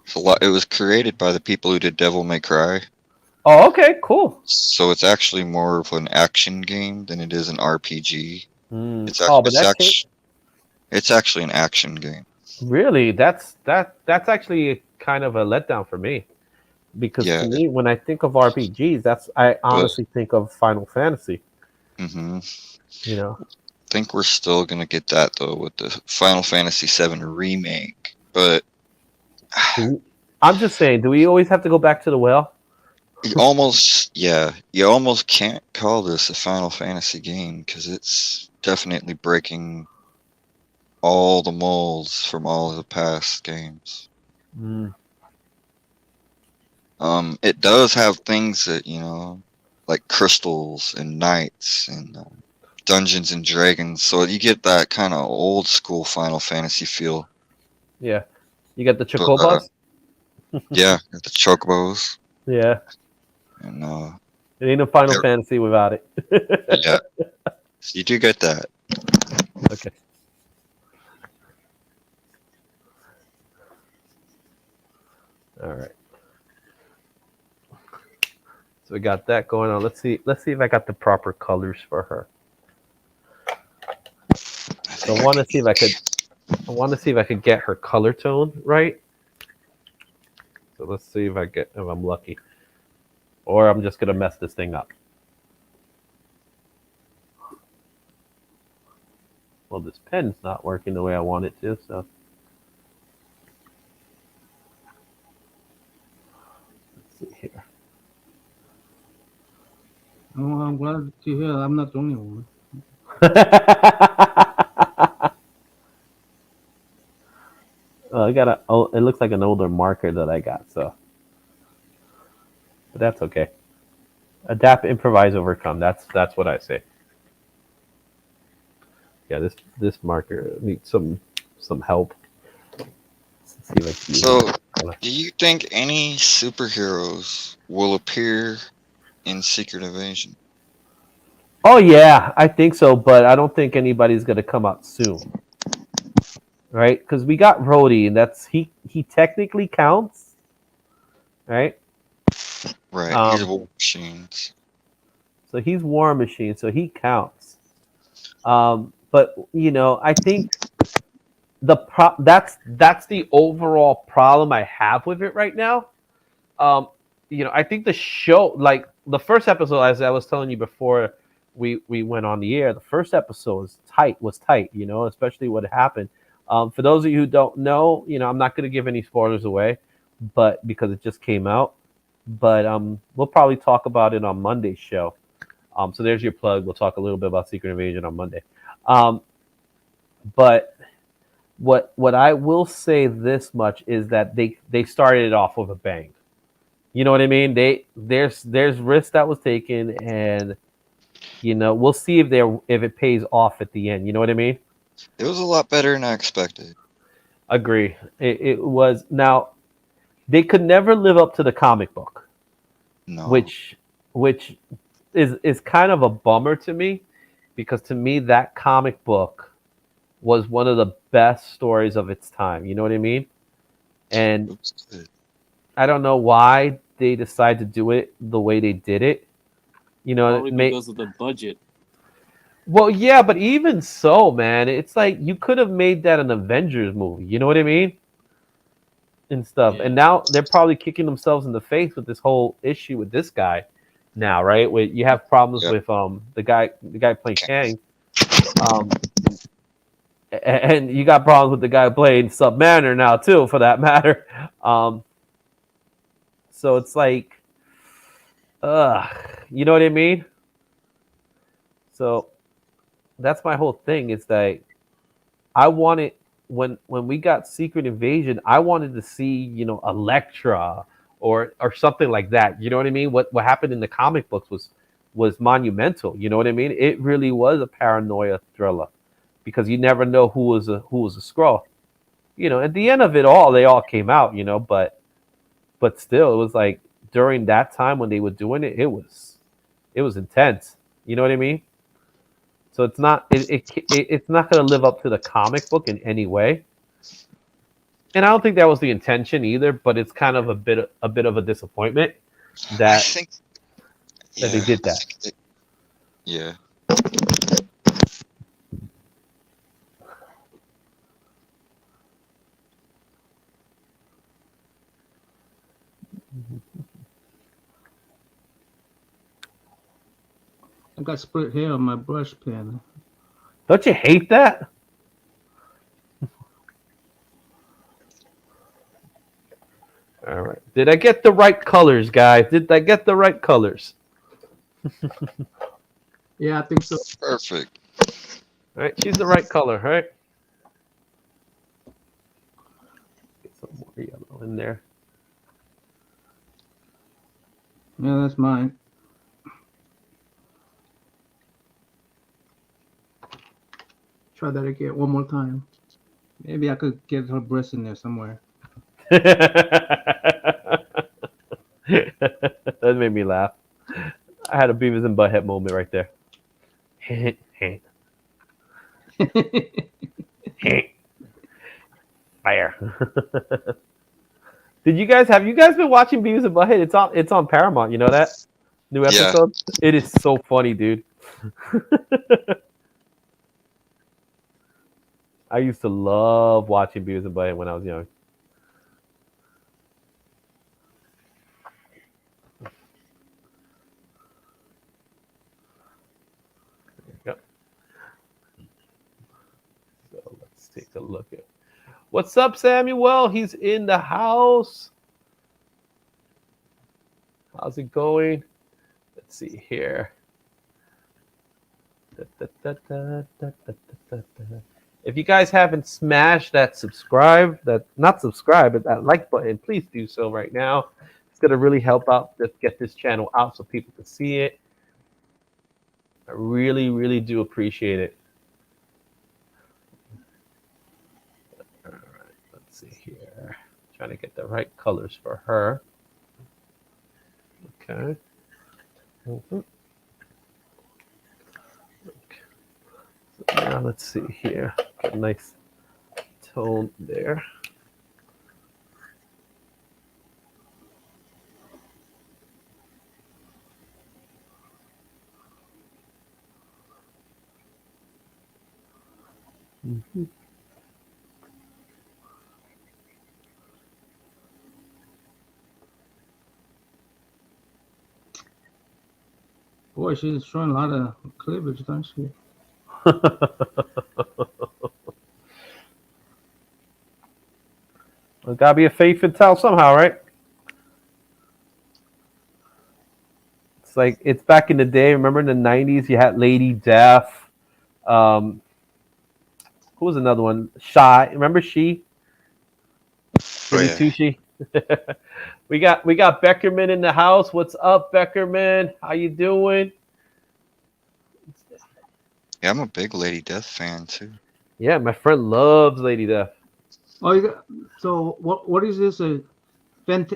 It's a lot. It was created by the people who did Devil May Cry, Oh, okay, cool. so it's actually more of an action game than it is an RPG. Mm. It's Oh, actually but that changed. it's actually an action game. Really, that's actually kind of a letdown for me because Yeah, to me, when I think of RPGs, I but honestly think of Final Fantasy. hmm You know, think we're still gonna get that though with the Final Fantasy VII remake. But I'm just saying, do we always have to go back to the well? you almost can't call this a Final Fantasy game because it's definitely breaking all the molds from all of the past games. Mm. It does have things that like crystals and knights and Dungeons and Dragons, so you get that kind of old school Final Fantasy feel. Yeah, you got the But chocobos. yeah, got the chocobos Yeah, and it ain't a Final there- Fantasy without it. yeah, so you do get that. Okay. All right. So we got that going on. Let's see. Let's see if I got the proper colors for her. So I want to see if I could. I want to see if I could get her color tone right. So let's see if I'm lucky, or I'm just gonna mess this thing up. Well, this pen's not working the way I want it to. So let's see here. Oh, I'm glad to hear I'm not the only one. I got a. Oh, it looks like an older marker that I got. So, but that's okay. Adapt, improvise, overcome. That's what I say. Yeah, this marker needs some help. Let's see if I can use So, it. do you think any superheroes will appear in Secret Invasion? Oh yeah, I think so, but I don't think anybody's gonna come out soon, right? Because we got Rhodey, and he technically counts, right? Right, he's a War Machines. So he's War Machine, so he counts. But I think that's the overall problem I have with it right now. I think the show, like the first episode, as I was telling you before we went on the air, the first episode was tight, especially what happened. For those of you who don't know, I'm not going to give any spoilers away, but because it just came out. But we'll probably talk about it on Monday's show. So there's your plug. We'll talk a little bit about Secret Invasion on Monday. Um, but what I will say this much is that they started it off with a bang. You know what I mean? There's risk that was taken, and we'll see if it pays off at the end. You know what I mean? It was a lot better than I expected. Agree. It was. Now they could never live up to the comic book, No. which is kind of a bummer to me, because to me that comic book was one of the best stories of its time. You know what I mean? And It was good. I don't know why they decided to do it the way they did it. Probably because of the budget. Well, yeah, but even so, man, it's like you could have made that an Avengers movie. You know what I mean? And stuff. Yeah. And now they're probably kicking themselves in the face with this whole issue with this guy. Now, right? Where you have problems Yeah. with the guy playing Kang, um, and you got problems with the guy playing Submariner now too, for that matter. So it's like, you know what I mean? So that's my whole thing. Is that I wanted, when we got Secret Invasion, I wanted to see Elektra or something like that. You know what I mean? What happened in the comic books was monumental. You know what I mean? It really was a paranoia thriller, because you never know who was a Skrull. At the end of it all, they all came out. But still, it was like during that time when they were doing it, it was intense. You know what I mean? So it's not going to live up to the comic book in any way, and I don't think that was the intention either. But it's kind of a bit of a disappointment I that think. that they Yeah. did I that. think yeah. I got split hair on my brush pen. Don't you hate that? All right. Did I get the right colors, guys? Did I get the right colors? Yeah, I think so. Perfect. All right. She's the right color, right? Get some more yellow in there. Yeah, that's mine. Try that again one more time. Maybe I could get her breast in there somewhere. That made me laugh. I had a Beavis and Butthead moment right there. Fire. Have you guys been watching Beavis and Butthead? It's on Paramount. You know that new Yeah. episode? It is so funny, dude. I used to love watching Beavis and Butthead when I was young. Yep. So let's take a look at what's up, Samuel. He's in the house. How's it going? Let's see here. If you guys haven't smashed that that like button, please do so right now. It's gonna really help out. Let's get this channel out so people can see it. I really, really do appreciate it. All right, let's see here. Trying to get the right colors for her. Okay. Okay. So now let's see here. Get a nice tone there. Mhm. Boy, she's showing a lot of cleavage, doesn't she? There's gotta be a faith and tell somehow, right? It's like it's back in the day. Remember in the '90s, you had Lady Death. Um, who was another one? Shy. Remember she? Oh Jimmy yeah. Tucci. we got Beckerman in the house. What's up, Beckerman? How you doing? Yeah, I'm a big Lady Death fan too. Yeah, my friend loves Lady Death. Oh, you got, so what is this? A fent-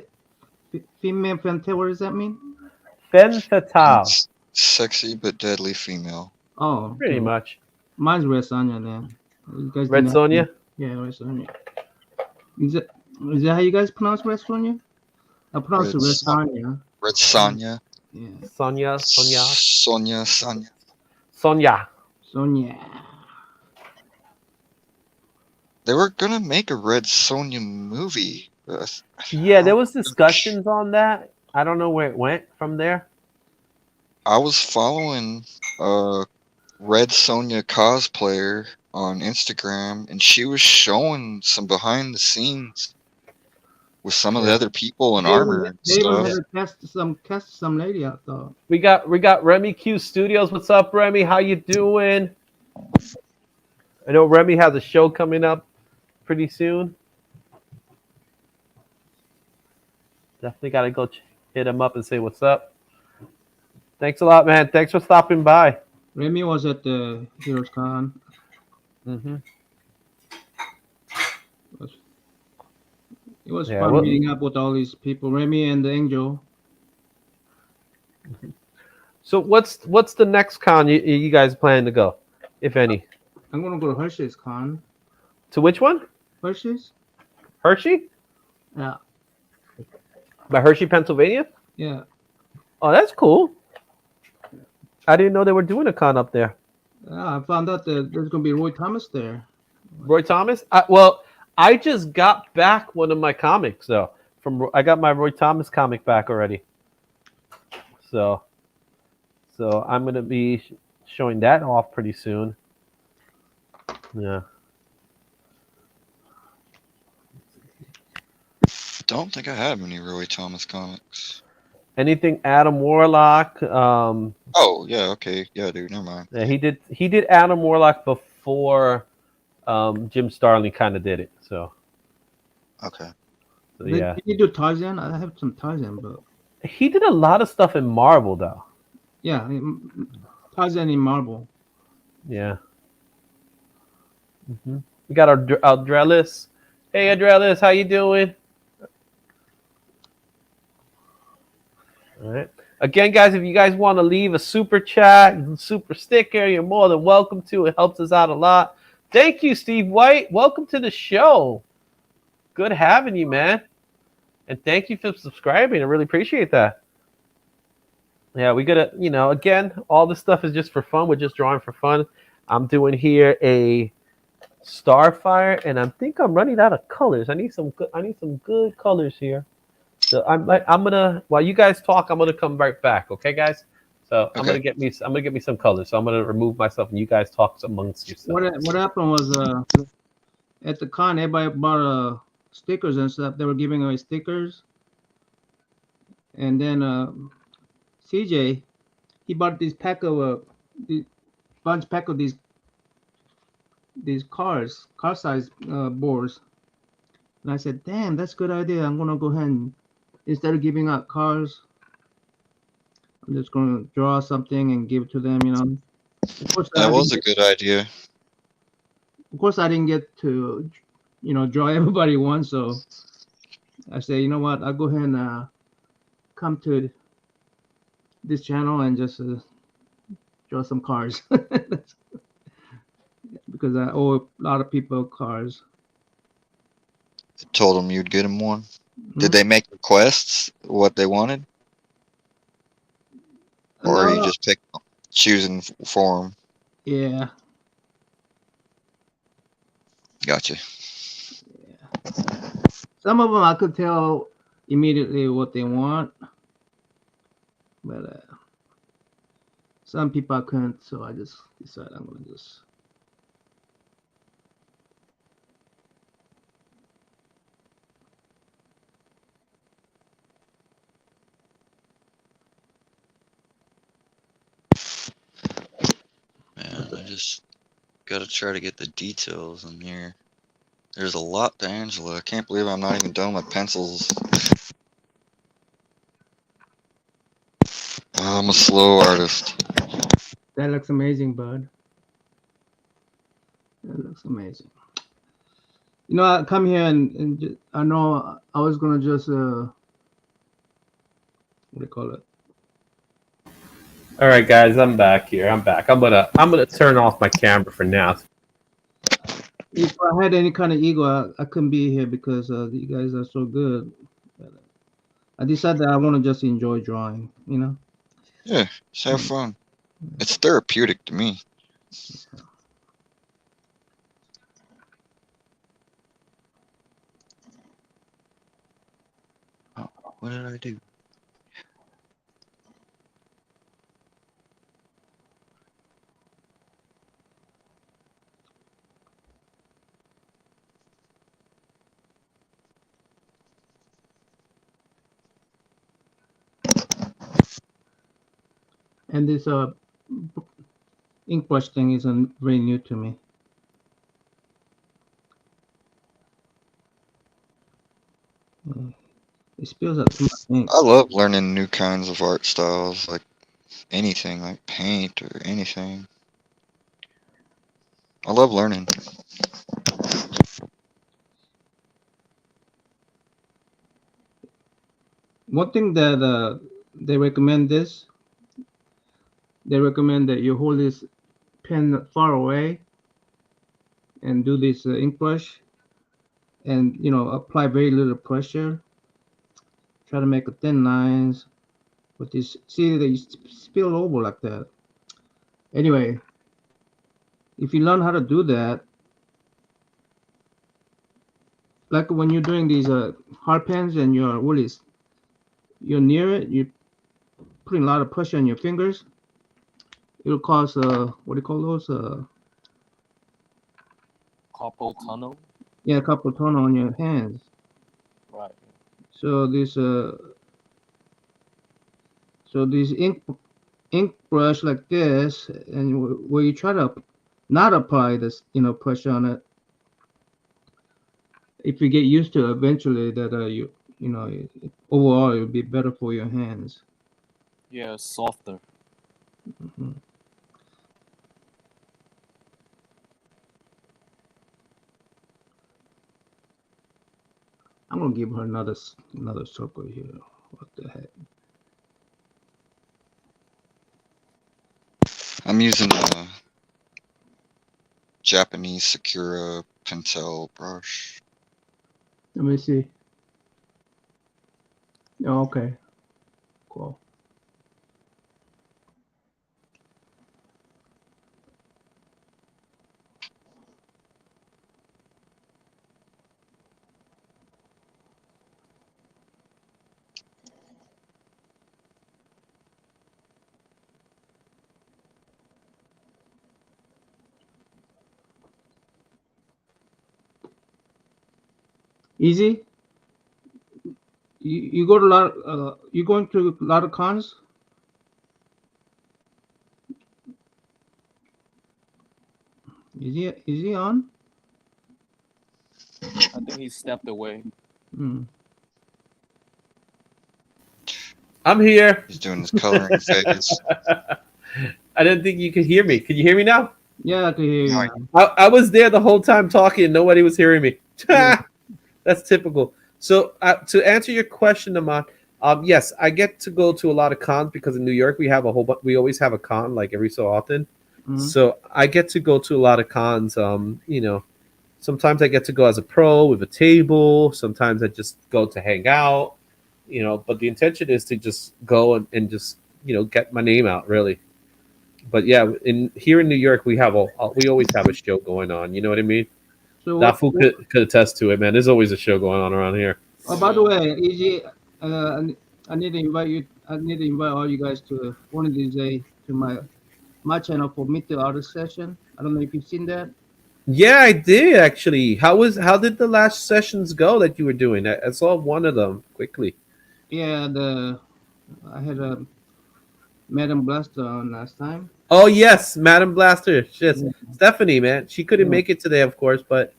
female fente? What does that mean? Femme fatale, Sexy but deadly female. Oh, pretty okay. much. Mine's Red Sonja then. You guys Red didn't have to. Sonja. Yeah, Red Sonja. Is that how you guys pronounce Red Sonja? I pronounce Red, it Red Son- Sonja. Red Sonya. Yeah, Sonya. Sonya. Sonia. They were gonna make a Red Sonya movie. Yeah, there was discussions on that. I don't know where it went from there. I was following a Red Sonya cosplayer on Instagram, and she was showing some behind the scenes with some of the Yeah. other people in They even armor and they even had stuff. to cast some lady out though. We got Remy Q Studios. What's up, Remy? How you doing? I know Remy has a show coming up pretty soon. Definitely got to go hit him up and say what's up. Thanks a lot, man. Thanks for stopping by. Remy was at the Heroes Con. Mm-hmm. It was Yeah. fun Well, meeting up with all these people. Remy and the Angel. so what's the next con you guys plan to go, if any? I'm gonna go to Hershey's Con. To which one? Hershey's? Hershey? Yeah, By Hershey, Pennsylvania? yeah. Oh, that's cool. I didn't know they were doing a con up there. I found out that there's gonna be Roy Thomas there. Roy Thomas? Well, I just got back one of my comics though. I got my Roy Thomas comic back already. So I'm gonna be showing that off pretty soon. Yeah. Don't think I have any Roy Thomas comics. Anything Adam Warlock? Oh yeah, okay, yeah, dude, never mind. Yeah, he did Adam Warlock before Jim Starlin kind of did it. So Okay. yeah, Did you do Tarzan? I have some Tarzan, but he did a lot of stuff in Marvel though. yeah, Tarzan in Marvel. Yeah. We got our Adrelis. Hey Adrelis, how you doing? All right. Again, guys, if you guys want to leave a super chat, super sticker, you're more than welcome to. It helps us out a lot. Thank you, Steve White. Welcome to the show. Good having you, man. And thank you for subscribing. I really appreciate that. Yeah, we gotta, again, all this stuff is just for fun. We're just drawing for fun. I'm doing here a Starfire, and I think I'm running out of colors. I need some good colors here. So I'm gonna, while you guys talk, I'm gonna come right back. Okay, guys. So I'm Okay. gonna get me some colors. So I'm gonna remove myself, and you guys talk amongst yourselves. What happened was at the con, everybody bought stickers and stuff. They were giving away stickers, and then CJ he bought this pack of the pack of these car size boards. And I said, damn, that's a good idea. I'm gonna go ahead and instead of giving out cars, I'm just gonna draw something and give it to them. Of course, That was a good idea. I didn't get to, draw everybody one. So I say, you know what? I'll go ahead and come to this channel and just draw some cars because I owe a lot of people cars. Told them you'd get them one. Hmm? Did they make requests what they wanted, or are you just choosing for them? Yeah. Gotcha. Some of them I could tell immediately what they want, but some people I couldn't. So I just decided I'm gonna just. just gotta try to get the details in here. There's a lot to Angela. I can't believe I'm not even done with pencils. I'm a slow artist. That looks amazing, bud. That looks amazing. You know, I come here and I know I was gonna just what do you call it? All right, guys, I'm back here. I'm back. I'm gonna turn off my camera for now. If I had any kind of ego, I couldn't be here because you guys are so good. I decided that I want to just enjoy drawing. You know. Yeah, just have fun. It's therapeutic to me. Oh, what did I do? And this ink brush thing is very new to me. It spills out too much ink. I love learning new kinds of art styles, like anything, like paint or anything. I love learning. One thing that they recommend this. They recommend that you hold this pen far away and do this ink brush, and apply very little pressure. Try to make a thin lines with this. See that you spill over like that. Anyway, if you learn how to do that, like when you're doing these hard pens and you're near it, you're putting a lot of pressure on your fingers. It'll cause what do you call those? Carpal tunnel. Yeah, carpal tunnel on your hands. Right. So this ink brush like this, and where you try to not apply this pressure on it. If you get used to it, eventually that overall it'll be better for your hands. Yeah, softer. Mhm. I'm gonna give her another circle here. What the heck? I'm using a Japanese Sakura Pentel brush. Let me see. Oh, okay, cool. Easy. You go to a lot. You going to a lot of cons? Is he on? I think he stepped away. Hmm. I'm here. He's doing his coloring phase. I didn't think you could hear me. Can you hear me now? Yeah, I can hear you No, now. I was there the whole time talking and nobody was hearing me. Yeah. That's typical. So to answer your question, Aman, yes, I get to go to a lot of cons because in New York we have a whole we always have a con like every so often. Mhm. So I get to go to a lot of cons. Sometimes I get to go as a pro with a table. Sometimes I just go to hang out. But the intention is to just go and just get my name out really. But yeah, in here in New York we always have a show going on. You know what I mean? So That fool could attest to it, man. There's always a show going on around here. Oh, by the way, EG, I need to invite you. I need to invite all you guys to one of these days to my channel for Meet the Artist session. I don't know if you've seen that. Yeah, I did actually. How did the last sessions go that you were doing? I saw one of them quickly. Yeah, I had a Madam Blaster on last time. Oh yes, Madam Blaster. Yes, Yeah. Stephanie, man. She couldn't Yeah. make it today, of course, but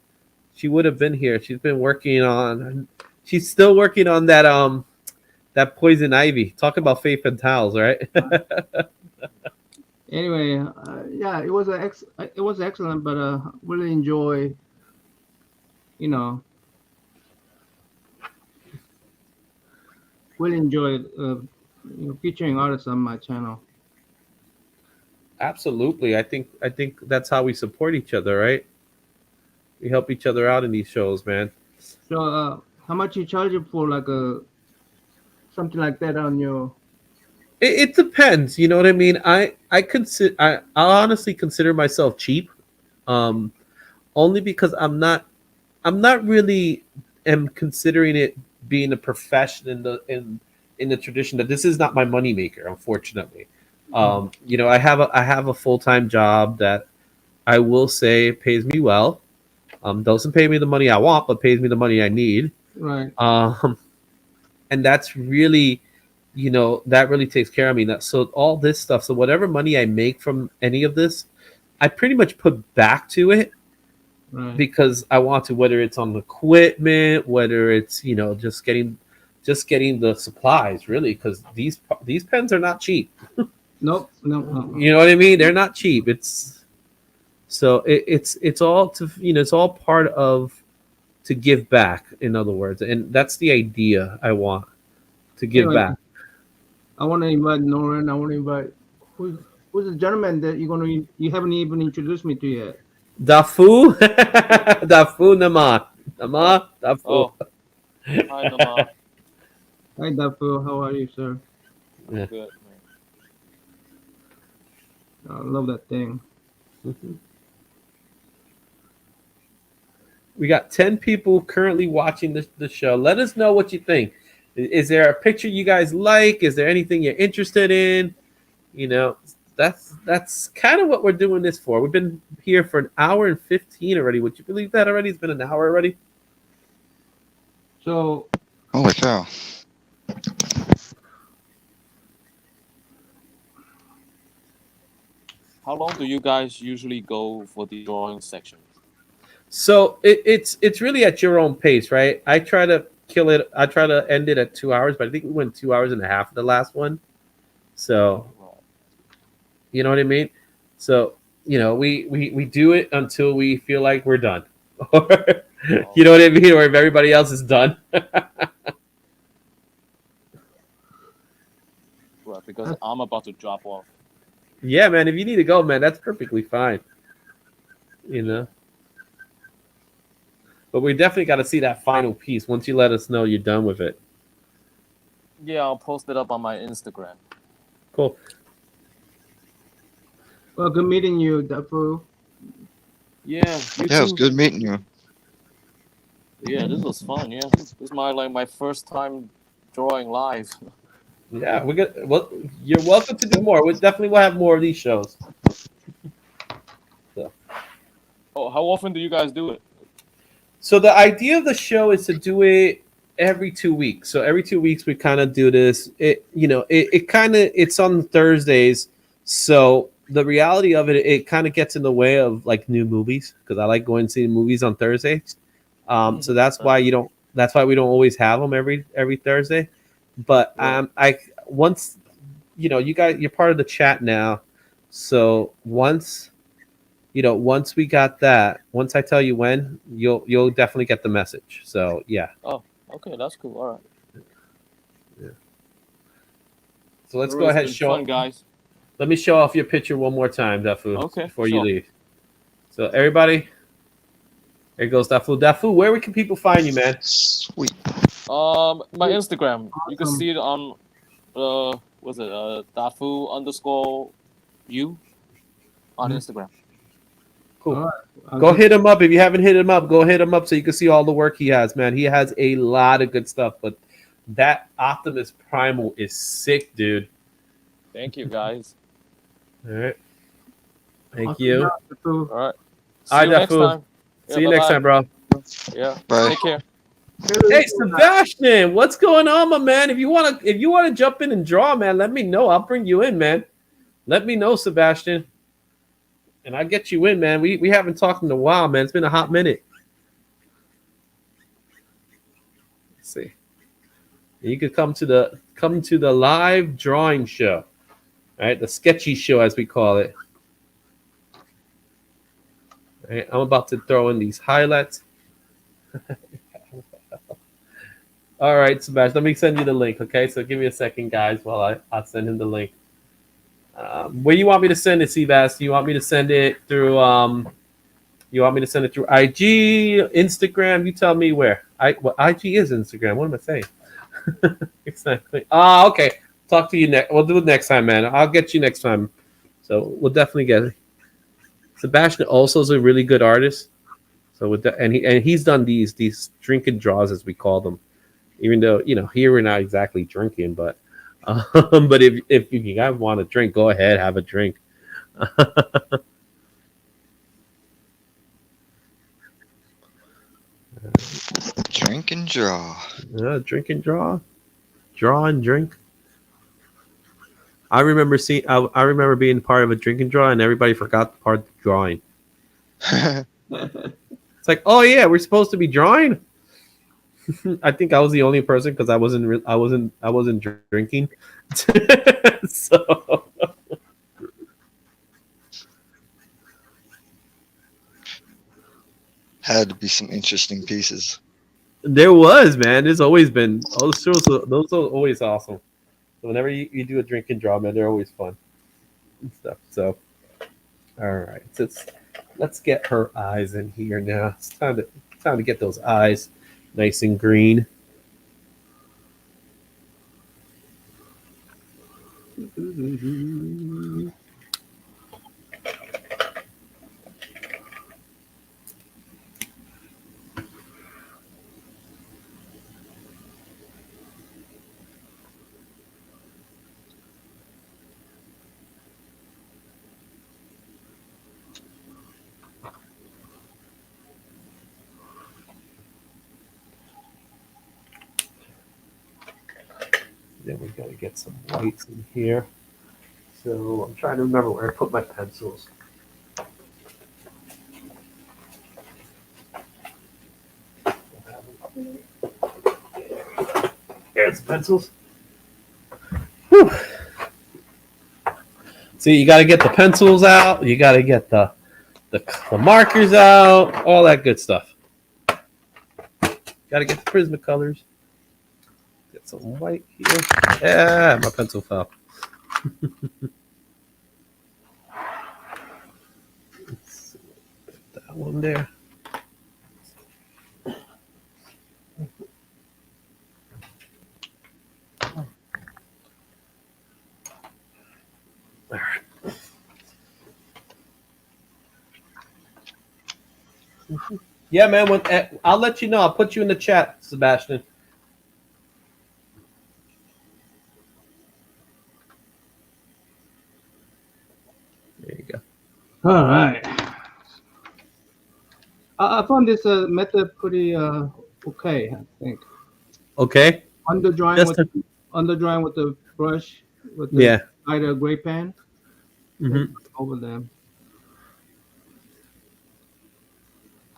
she would have been here. She's been working on. She's still working on that poison ivy. Talk about faith and towels, right? Anyway, yeah, it was excellent, but really enjoy, you know, really enjoy featuring artists on my channel. Absolutely. I think that's how we support each other, right? We help each other out in these shows, man. So, how much you charge it for like a something like that on your? It depends. You know what I mean? I honestly consider myself cheap, um, only because I'm not really am considering it being a profession in the tradition that this is not my moneymaker, unfortunately. I have a full-time job that I will say pays me well. Doesn't pay me the money I want, but pays me the money I need. Right, Um, and that's really, that really takes care of me. So all this stuff, so whatever money I make from any of this, I pretty much put back to it right. because I want to, whether it's on equipment, whether it's just getting the supplies, really, because these pens are not cheap. Nope, no, no. You know what I mean? They're not cheap. It's all it's all part of to give back. In other words, and that's the idea I want to give Anyway, back. I want to invite Noran. I want to invite who's the gentleman that you haven't even introduced me to yet. Dafu, Dafu Nama, Dafu. Oh, hi, Nama. Hi, Dafu. How are you, sir? Yeah. Good. I love that thing. We got 10 people currently watching the show. Let us know what you think. Is there a picture you guys like? Is there anything you're interested in? You know, that's kind of what we're doing this for. We've been here for an hour and 15 already. Would you believe that already? It's been an hour already. So, Holy cow! How long do you guys usually go for the drawing section? So it's really at your own pace, right? I try to kill it. I try to end it at 2 hours, but I think we went 2 hours and a half the last one. So you know what I mean? So, we do it until we feel like we're done. Or you know what I mean? Or if everybody else is done. Right, because I'm about to drop off. Yeah, man, if you need to go, man, that's perfectly fine. You know. But we definitely got to see that final piece once you let us know you're done with it. Yeah, I'll post it up on my Instagram. Cool. well, good meeting you, Dafu. Yeah, you Yeah, it was too. good meeting you. Yeah, this was fun. Yeah, this is my first time drawing live. Yeah, well, you're welcome to do more. We definitely will have more of these shows. So. Oh, how often do you guys do it? So the idea of the show is to do it every 2 weeks. So every 2 weeks we kind of do this. It's on Thursdays. So the reality of it kind of gets in the way of like new movies because I like going to see movies on Thursdays. So that's why you don't. That's why we don't always have them every Thursday. But I once you guys, you're part of the chat now. So once we got that, once I tell you when, you'll definitely get the message. So yeah. Oh, okay, that's cool. All right. Yeah. So let's It go was ahead and been show fun, guys. Let me show off your picture one more time, Dafu. Okay, Before you sure. leave. So everybody, there goes Dafu. Dafu, where can people find you, man? Sweet. My Instagram. You can Awesome. see it on was it Dafu_u on Instagram. Cool. All right. I'll Go get- hit him up. If you haven't hit him up, go hit him up so you can see all the work he has, man. He has a lot of good stuff, but that Optimus Primal is sick, dude. Thank you, guys. All right. Thank awesome you. job, Dafu. All right. See All you right, next Dafu. time. Yeah, See you next bye-bye. time, bro. Yeah. Bye. Take care. Hey, Sebastian, what's going on, my man? If you wanna jump in and draw, man, let me know. I'll bring you in, man. let me know, Sebastian, and I'll get you in, man. We haven't talked in a while, man. It's been a hot minute. Let's see. You could come to the live drawing show, right? The sketchy show, as we call it. Right? I'm about to throw in these highlights. All right, Sebastian, let me send you the link, okay? So give me a second, guys, while I send him the link. Where you want me to send it, Sebastian? You want me to send it through you want me to send it through IG, Instagram? You tell me where. IG is Instagram. What am I saying? Exactly. Ah, okay. Talk to you next. We'll do it next time, man. I'll get you next time. So we'll definitely get it. Sebastian also is a really good artist. So and he's done these drinking draws, as we call them. Even though here we're not exactly drinking, but but if you guys want to drink, go ahead, have a drink. Drink and draw. Drink and draw and drink. I remember seeing. I remember being part of a drinking draw, and everybody forgot the part of drawing. It's like, oh yeah, we're supposed to be drawing. I think I was the only person because I wasn't drinking. So Had to be some interesting pieces. there was, man. There's always been those are always awesome. So whenever you do a drinking draw, man, they're always fun and stuff. So all right, so let's get her eyes in here now. It's time to get those eyes nice and green. Then we gotta get some whites in here. So I'm trying to remember where I put my pencils. Here's the pencils. Whew. See, you got to get the pencils out. You got to get the markers out. All that good stuff. Got to get the Prismacolors. Get some white here. Yeah, my pencil fell. Let's put that one there. All right. Yeah, man. I'll let you know. I'll put you in the chat, Sebastian. There you go. All right. I found this method pretty okay. I think Okay. under drawing Just with the brush with the yeah. lighter gray pen Mm-hmm. over them.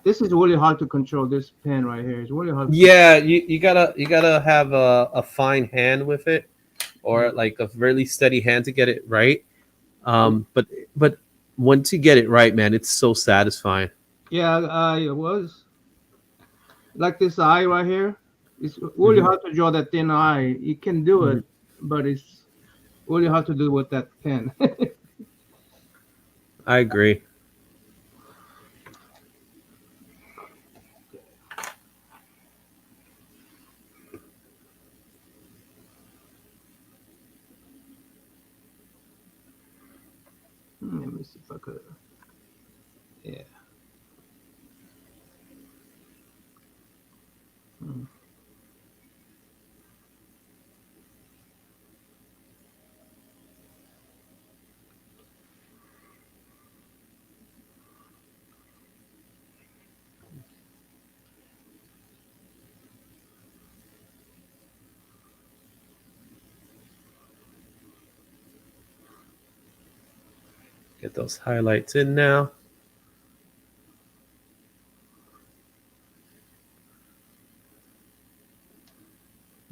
This is really hard to control. This pen right here is really hard. Yeah, you gotta have a fine hand with it, or like a really steady hand to get it right. But once you get it right, man, it's so satisfying. Yeah, I was like this eye right here. It's really Mhm. hard to draw that thin eye. You can do it, Mhm. but it's really hard to do with that pen. I agree. Let me see if I could. Yeah. Hmm. Get those highlights in now.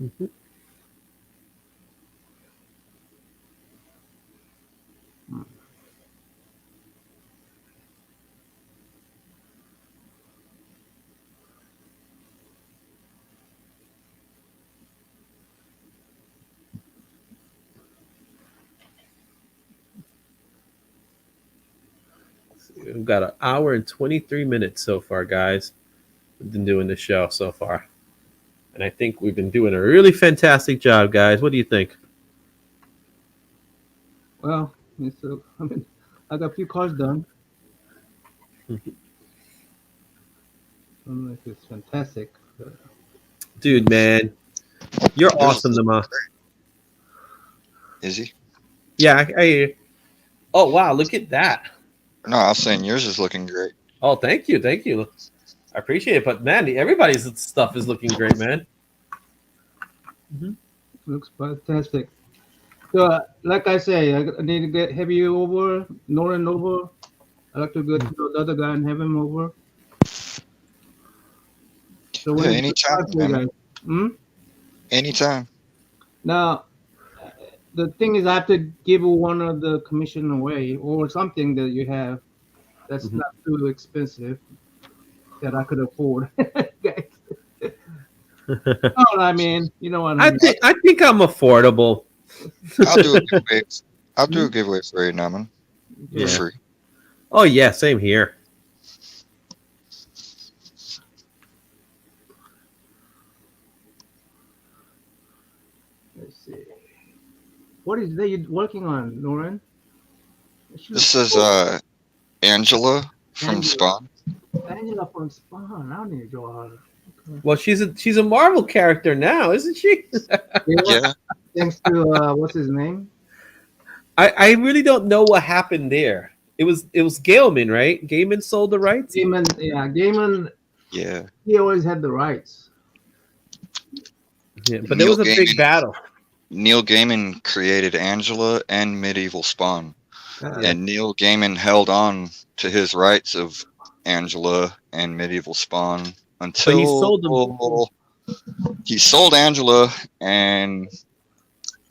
Mhm. We've got an hour and 23 minutes so far, guys. We've been doing the show so far. And I think we've been doing a really fantastic job, guys. What do you think? Well, I mean, I got a few cars done. It's fantastic. Dude, man, you're Yours awesome, is Nama. Izzy. Yeah, I hear you. Oh, wow, look at that. No, I was saying yours is looking great. Oh, thank you. Thank you. I appreciate it. But, man, everybody's stuff is looking great, man. Looks fantastic. So, like I say, I need to get Heavy over, Nolan over. I like to go to the other guy and have him over. So when Yeah, is the anytime, time for you man. guys? Hmm? Anytime. Now, the thing is, I have to give one of the commission away or something that you have that's Mhm. not too expensive that I could afford. Guys. Oh, I mean, you know what I mean. I think I'm affordable. I'll do a giveaway. I'll do Hmm? a giveaway for you, Naman. For Yeah. free. Oh, yeah, same here. Let's see. What is that you're working on, Lauren? She This looks is Angela from Angela. Spawn. Angela from Spawn. I don't need to draw her. Okay. Well, she's a Marvel character now, isn't she? Yeah, Yeah. thanks to what's his name? I really don't know what happened there. It was Gaiman, right? Gaiman sold the rights. Gaiman. Yeah, Gaiman. Yeah. He always had the rights. Yeah, but there was a big battle. Neil Gaiman created Angela and Medieval Spawn. Uh, Yeah. And Neil Gaiman held on to his rights of Angela and Medieval Spawn But he sold them. until he sold Angela, and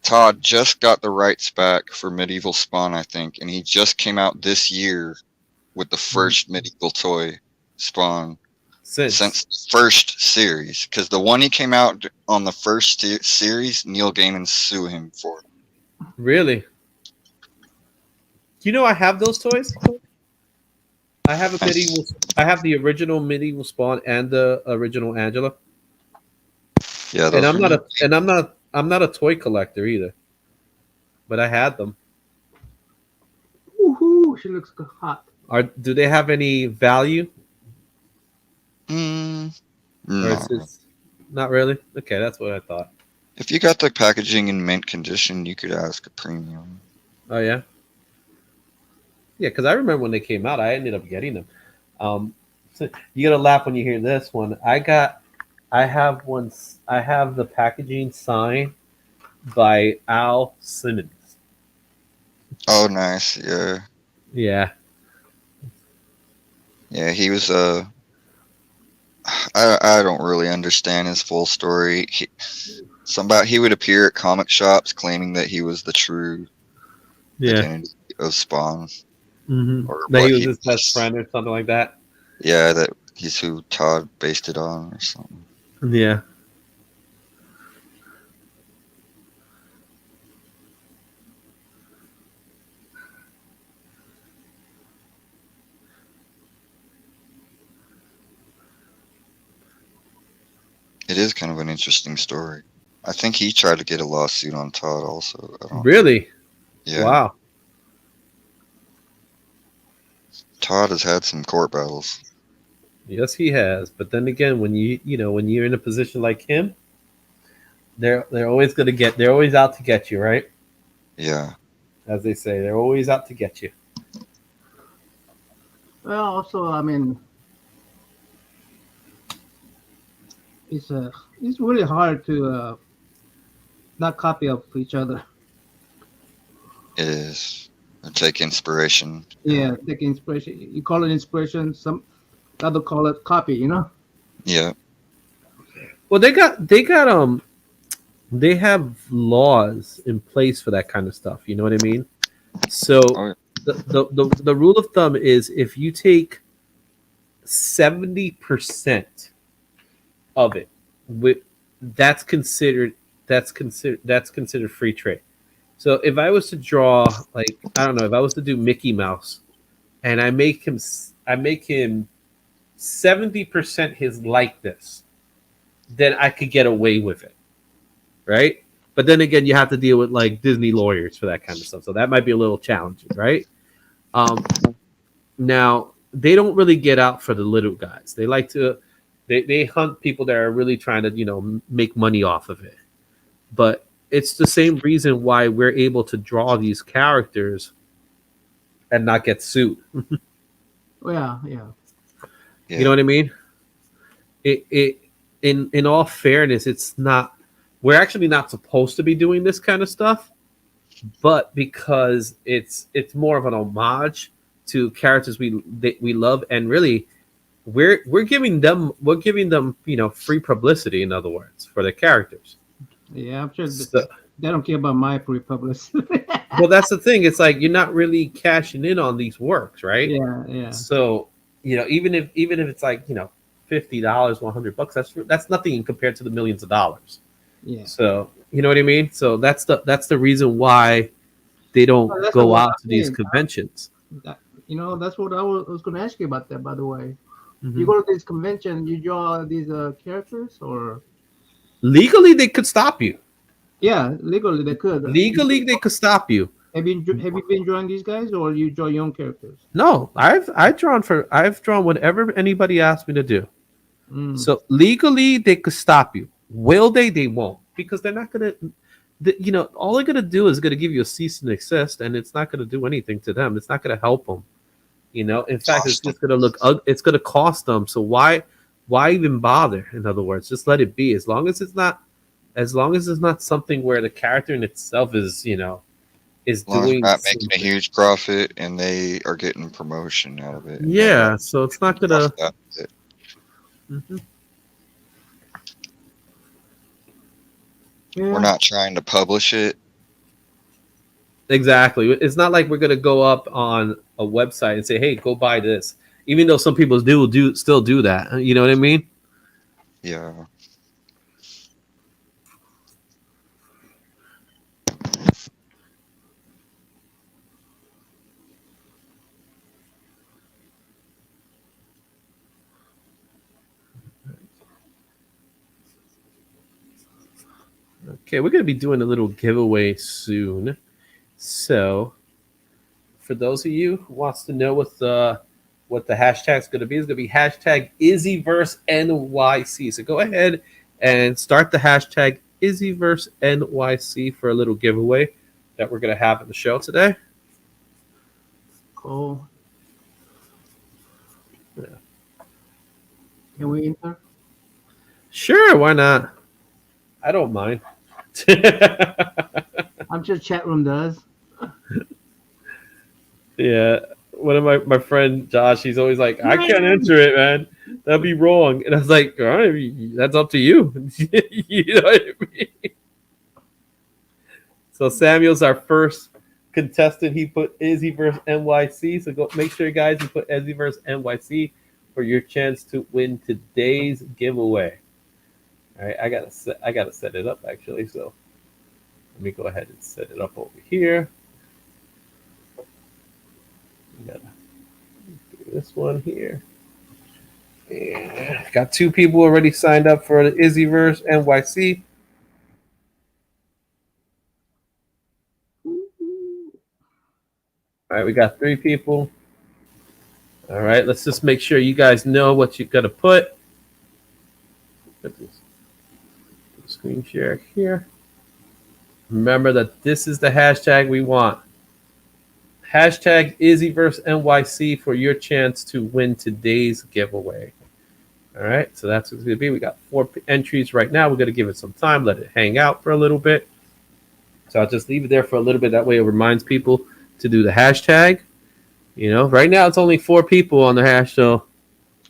Todd just got the rights back for Medieval Spawn, I think, and he just came out this year with the first medieval toy Spawn since the first series. Because the one he came out on the first series, Neil Gaiman sued him for. Really? Do you know I have those toys? I have a medieval. I have the original medieval Spawn and the original Angela. Yeah, And those I'm are not neat. I'm not a toy collector either. But I had them. woohoo! She looks hot. Do they have any value? Mm, Or no. it's not really? Okay, that's what I thought. If you got the packaging in mint condition, you could ask a premium. Oh yeah? Yeah, because I remember when they came out, I ended up getting them. So you gotta laugh when you hear this one. I have one. I have the packaging signed by Al Simmons. Oh, nice. Yeah. Yeah. Yeah, he was I don't really understand his full story. He would appear at comic shops claiming that he was the true Yeah. identity of Spawn. Mm-hmm. Or That what he was he his best friend or something like that. Yeah, that he's who Todd based it on or something. Yeah. It is kind of an interesting story. I think he tried to get a lawsuit on Todd also. Really? Yeah. Wow. Todd has had some court battles. Yes, he has. But then again, when when you're in a position like him, they're always they're always out to get you, right? Yeah. As they say, they're always out to get you. Well, also, I mean, it's really hard to not copy of each other. It is. Or take inspiration. Yeah, take inspiration. You call it inspiration. Some other call it copy. You know. Yeah. Well, they have laws in place for that kind of stuff. You know what I mean? So Oh, the rule of thumb is if you take 70% of it, with that's considered that's considered free trade. So if I was to draw, like, I don't know, if I was to do Mickey Mouse and I make him 70% his likeness, then I could get away with it, right? But then again, you have to deal with like Disney lawyers for that kind of stuff, so that might be a little challenging, right? Um, Now they don't really get out for the little guys. They like to they hunt people that are really trying to make money off of it. But it's the same reason why we're able to draw these characters and not get sued. Oh, yeah, yeah. You know yeah. what I mean? It in all fairness, it's not. We're actually not supposed to be doing this kind of stuff, but because it's more of an homage to characters we love, and really we're giving them free publicity, in other words, for the characters. Yeah, I'm sure So, they don't care about my pre-publish. well, that's the thing. It's like you're not really cashing in on these works, right? Yeah, yeah, So even if it's like $50, $100, that's nothing compared to the millions of dollars. yeah. So you know what I mean. So that's the reason why they don't Well, that's go what out I'm to these saying. conventions. That, that's what I was going to ask you about that. By the way, you Mhm. go to this convention, you draw these characters, or Legally, they could stop you. yeah, legally they could. Legally, they could stop you. Have you been drawing these guys, or you draw your own characters? No, I've drawn whatever anybody asked me to do. Mm. So legally, they could stop you. Will they? They won't, because they're not gonna. All they're gonna do is gonna give you a cease and desist, and it's not gonna do anything to them. It's not gonna help them. In fact, it's Cost them. just gonna it's gonna cost them. So why even bother? In other words, just let it be. As long as it's not something where the character in itself is As long as doing they're not making a something. huge profit and they are getting promotion out of it. And they Yeah, so it's not gonna. cost that bit. Mhm. We're Yeah. not trying to publish it. Exactly. It's not like we're gonna go up on a website and say, "Hey, go buy this," even though some people do still do that. You know what I mean? Yeah. Okay, we're gonna be doing a little giveaway soon. So, for those of you who wants to know what the hashtag's gonna be, it's gonna be hashtag IzzyverseNYC. So go ahead and start the hashtag IzzyverseNYC for a little giveaway that we're gonna have in the show today. Cool. Can we enter? Sure, why not? I don't mind. I'm sure chat room does. Yeah, one of my friend Josh, he's always like, I can't enter it, man. That'd be wrong. And I was like, all right, that's up to you. You know what I mean? So Samuel's our first contestant. He put Izzy versus NYC. So go make sure, guys, you put Izzy versus NYC for your chance to win today's giveaway. All right, I gotta set it up actually. So let me go ahead and set it up over here. We gotta do this one here. Yeah, got 2 people already signed up for the Izzyverse NYC. All right, we got 3 people. All right, let's just make sure you guys know what you got to put. Put this screen share here. Remember that this is the hashtag we want. Hashtag Izzyverse NYC for your chance to win today's giveaway. All right, so that's what it's going to be. We got 4 entries right now. We're going to give it some time, let it hang out for a little bit. So I'll just leave it there for a little bit. That way it reminds people to do the hashtag. You know, right now it's only 4 people on the hash, so,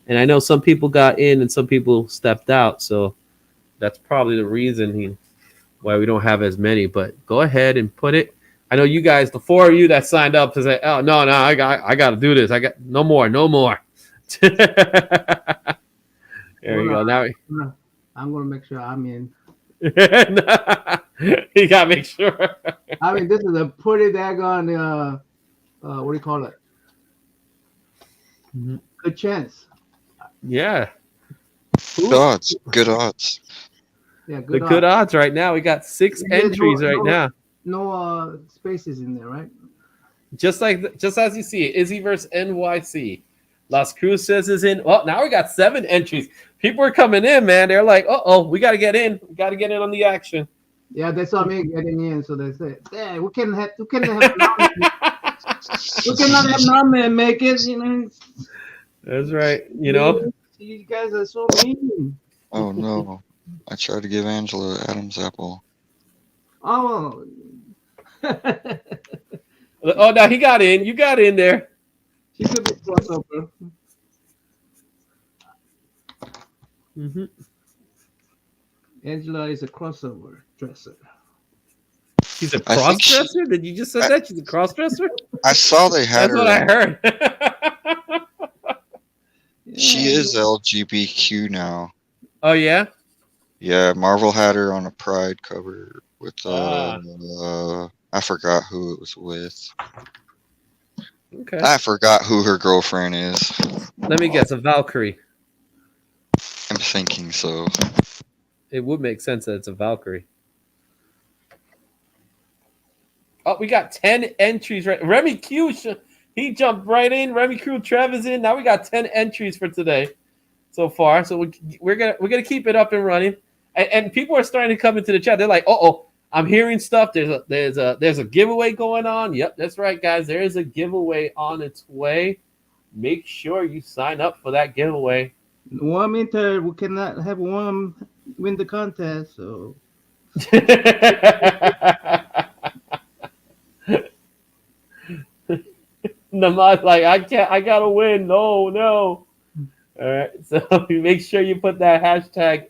and I know some people got in and some people stepped out, so that's probably the reason why we don't have as many. But go ahead and put it. I know you guys, the 4 of you that signed up to say, "Oh no, I got to do this. I got no more." There you go. Now I'm gonna make sure I'm in. you gotta make sure. I mean, this is a pretty daggone what do you call it? Good chance. Yeah. Good odds. Good odds. Yeah, The good odds right now. We got 6 There's entries right now. No spaces in there, right? Just as you see it, Izzy versus NYC. Las Cruces is in. Well, now we got 7 entries. People are coming in, man. They're like, we got to get in. We got to get in on the action. Yeah, they saw me getting in, so they said, "Yeah, we cannot have Norman make it." You know. That's right. You know. You guys are so mean. Oh no! I tried to give Angela Adam's apple. Oh. Oh, now he got in. You got in there. She could be crossover. Mm-hmm. Angela is a crossover dresser. She's a cross dresser? Did you just say that? She's a cross dresser? I saw they had That's her. what I heard. She is LGBTQ now. Oh yeah? Yeah, Marvel had her on a Pride cover with I forgot who it was with. Okay. I forgot who her girlfriend is. Let me guess, a Valkyrie. I'm thinking so. It would make sense that it's a Valkyrie. Oh, we got 10 entries right. Remy Q, he jumped right in. Remy Q, Trev is in. Now we got 10 entries for today so far. So we're gonna keep it up and running. And people are starting to come into the chat. They're like, I'm hearing stuff. There's a giveaway going on. Yep, that's right, guys. There is a giveaway on its way. Make sure you sign up for that giveaway. One minute we cannot have one win the contest. So. Namad's like, I gotta win. No. All right, so make sure you put that hashtag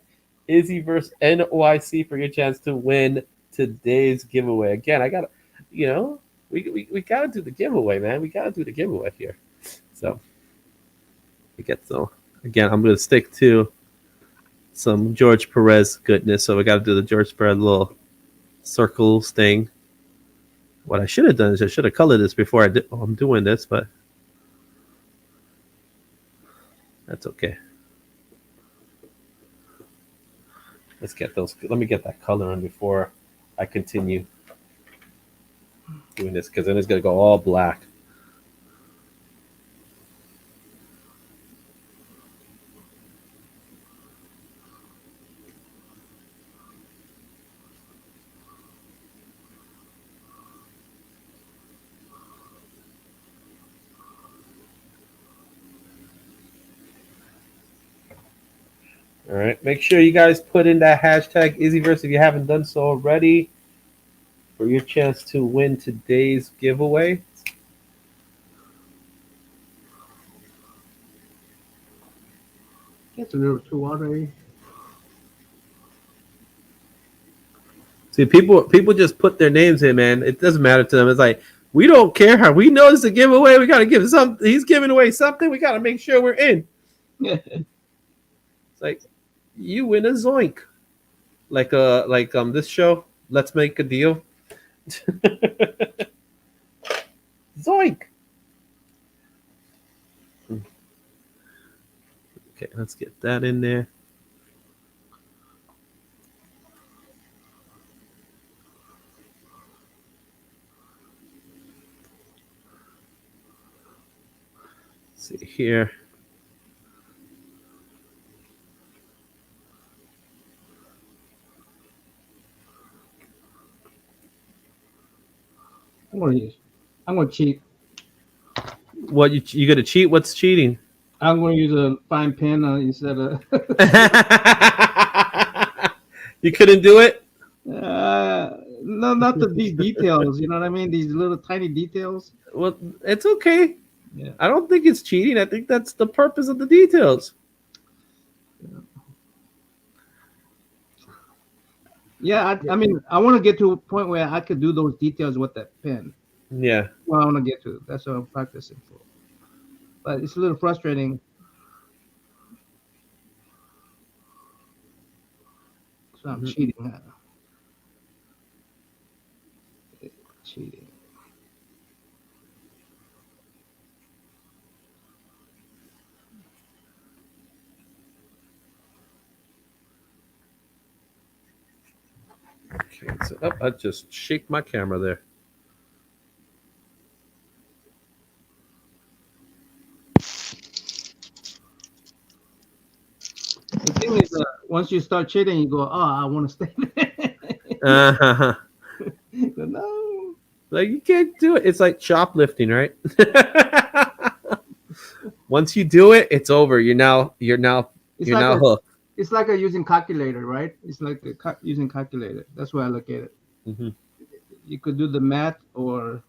Izzy versus NYC for your chance to win today's giveaway. Again, I gotta, we gotta do the giveaway, man. We gotta do the giveaway here. So again, I'm gonna stick to some George Perez goodness. So we gotta do the George Perez little circles thing. What I should have done is I should have colored this before I'm doing this, but that's okay. Let me get that color on before I continue doing this, because then it's going to go all black. All right, make sure you guys put in that hashtag Izzyverse if you haven't done so already for your chance to win today's giveaway. Gets a little too watery. See, people just put their names in, man. It doesn't matter to them. It's like, we don't care how we know it's a giveaway. We got to give something. He's giving away something. We got to make sure we're in. It's like, you win a zoink, like this show. Let's make a deal. Zoink. Okay, let's get that in there. Let's see here. I'm gonna cheat. What you gonna cheat? What's cheating? I'm gonna use a fine pen instead of. You couldn't do it. No, not these details. You know what I mean? These little tiny details. Well, it's okay. Yeah. I don't think it's cheating. I think that's the purpose of the details. Yeah, I mean, I want to get to a point where I could do those details with that pen. Yeah. Well, I want to get to. That's what I'm practicing for. But it's a little frustrating. So I'm Mhm. cheating. Cheating. Okay, so I just shake my camera there. The thing is, once you start cheating, you go, "Oh, I want to stay there." Uh-huh. No. Like you can't do it. It's like shoplifting, right? Once you do it, it's over. It's you're like now a hooked. it's like a using calculator, right? It's like using calculator. That's why I look at it. Hmm. You could do the math, or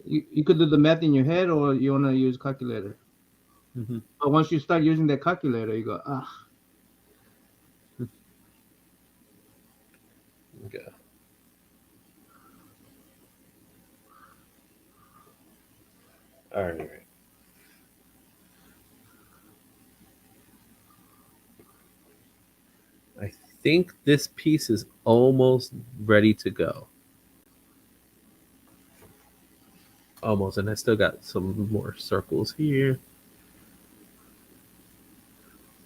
you could do the math in your head, or you want to use calculator. Hmm. But once you start using that calculator, you go, ah, Okay. All right. I think this piece is almost ready to go. Almost, and I still got some more circles here.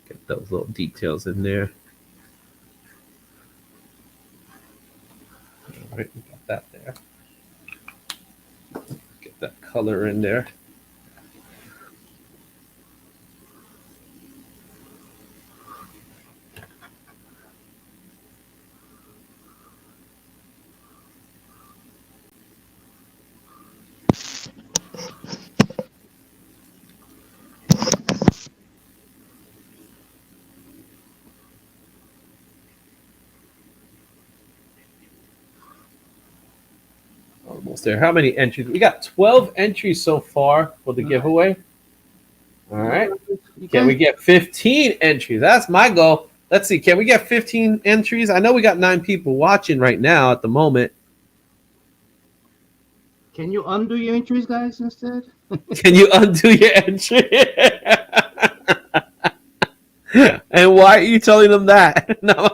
Get those little details in there. All right, we got that there. Get that color in there. Almost there. How many entries? We got 12 entries so far for the giveaway. All right. you Can we can. get 15 entries? That's my goal. Let's see. Can we get 15 entries? I know we got 9 people watching right now at the moment. Can you undo your entries, guys, instead? Can you undo your entry? And why are you telling them that? No.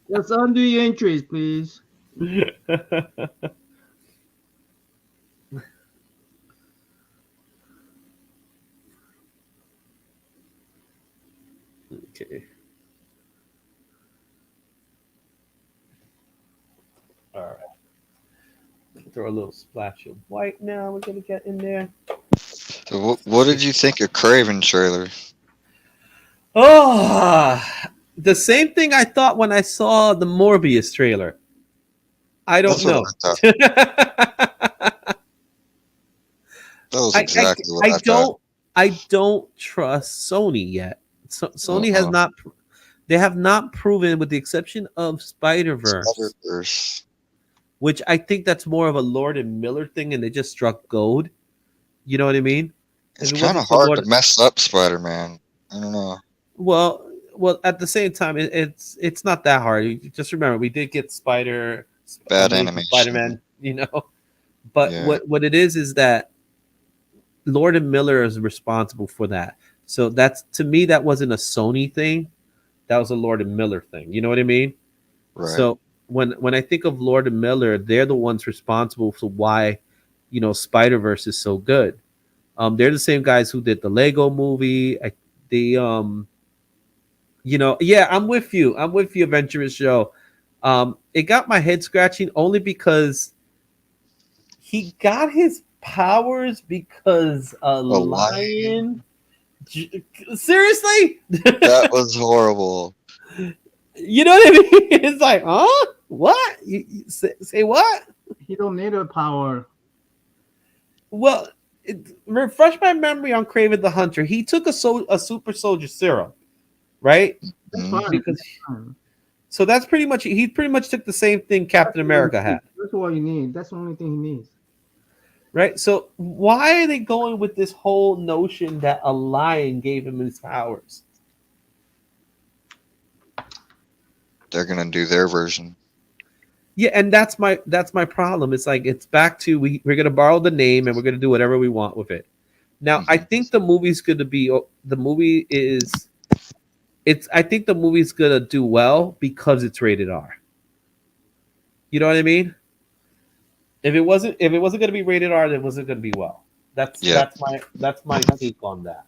Let's undo your entries, please. Okay. All right. Throw a little splash of white now. We're going to get in there. So what did you think of Craven trailer? Oh, the same thing I thought when I saw the Morbius trailer. I don't That's what know. I thought. That was I, I exactly what I I thought. don't trust Sony yet. So, Sony has Uh-uh. not. They have not proven, with the exception of Spider Verse, Spider-Verse. which I think that's more of a Lord and Miller thing, and they just struck gold. You know what I mean? If It's it kind of wasn't for hard to Lord, mess up Spider-Man. I don't know. well, at the same time, it's not that hard. You just remember, we did get Bad Amazing animation. Spider-Man. But Yeah, what it is that Lord and Miller is responsible for that. So that's, to me, that wasn't a Sony thing. That was a Lord and Miller thing. You know what I mean? right. So when I think of Lord and Miller, they're the ones responsible for why, Spider Verse is so good. They're the same guys who did the Lego movie. They yeah, I'm with you. I'm with you, Adventurous Show. It got my head scratching only because he got his powers because a A lion? lion. Seriously? That was horrible. You know what I mean? It's like, huh? What? You say what? He don't need a power. Well, refresh my memory on Craven the Hunter. He took a super soldier serum, right? That's Mhm. fine. Because That's fine. So that's pretty much he pretty much took the same thing Captain America had, That's what you need. That's the only thing he needs. right? So why are they going with this whole notion that a lion gave him his powers? They're gonna do their version. Yeah, and that's my problem. It's like it's back to we're gonna borrow the name and we're gonna do whatever we want with it. Now, I Mhm. think the movie's gonna be the movie is it's I think the movie's gonna do well because it's rated R. You know what I mean? If it wasn't gonna be rated R, then it wasn't gonna be well. That's Yeah, that's my take on that.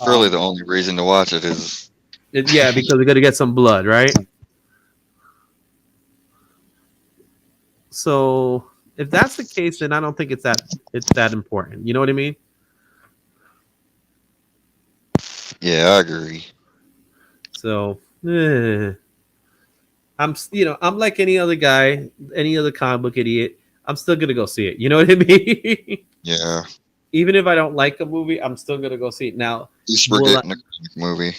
really, Um, the only reason to watch it is yeah, because we're gonna get some blood, right? So if that's the case, then I don't think it's that important. You know what I mean? yeah, I agree. So I'm like any other guy, any other comic book idiot. I'm still gonna go see it. You know what I mean? Yeah, Even if I don't like a movie, I'm still gonna go see it. Now, at least we're will I? getting a comic movie.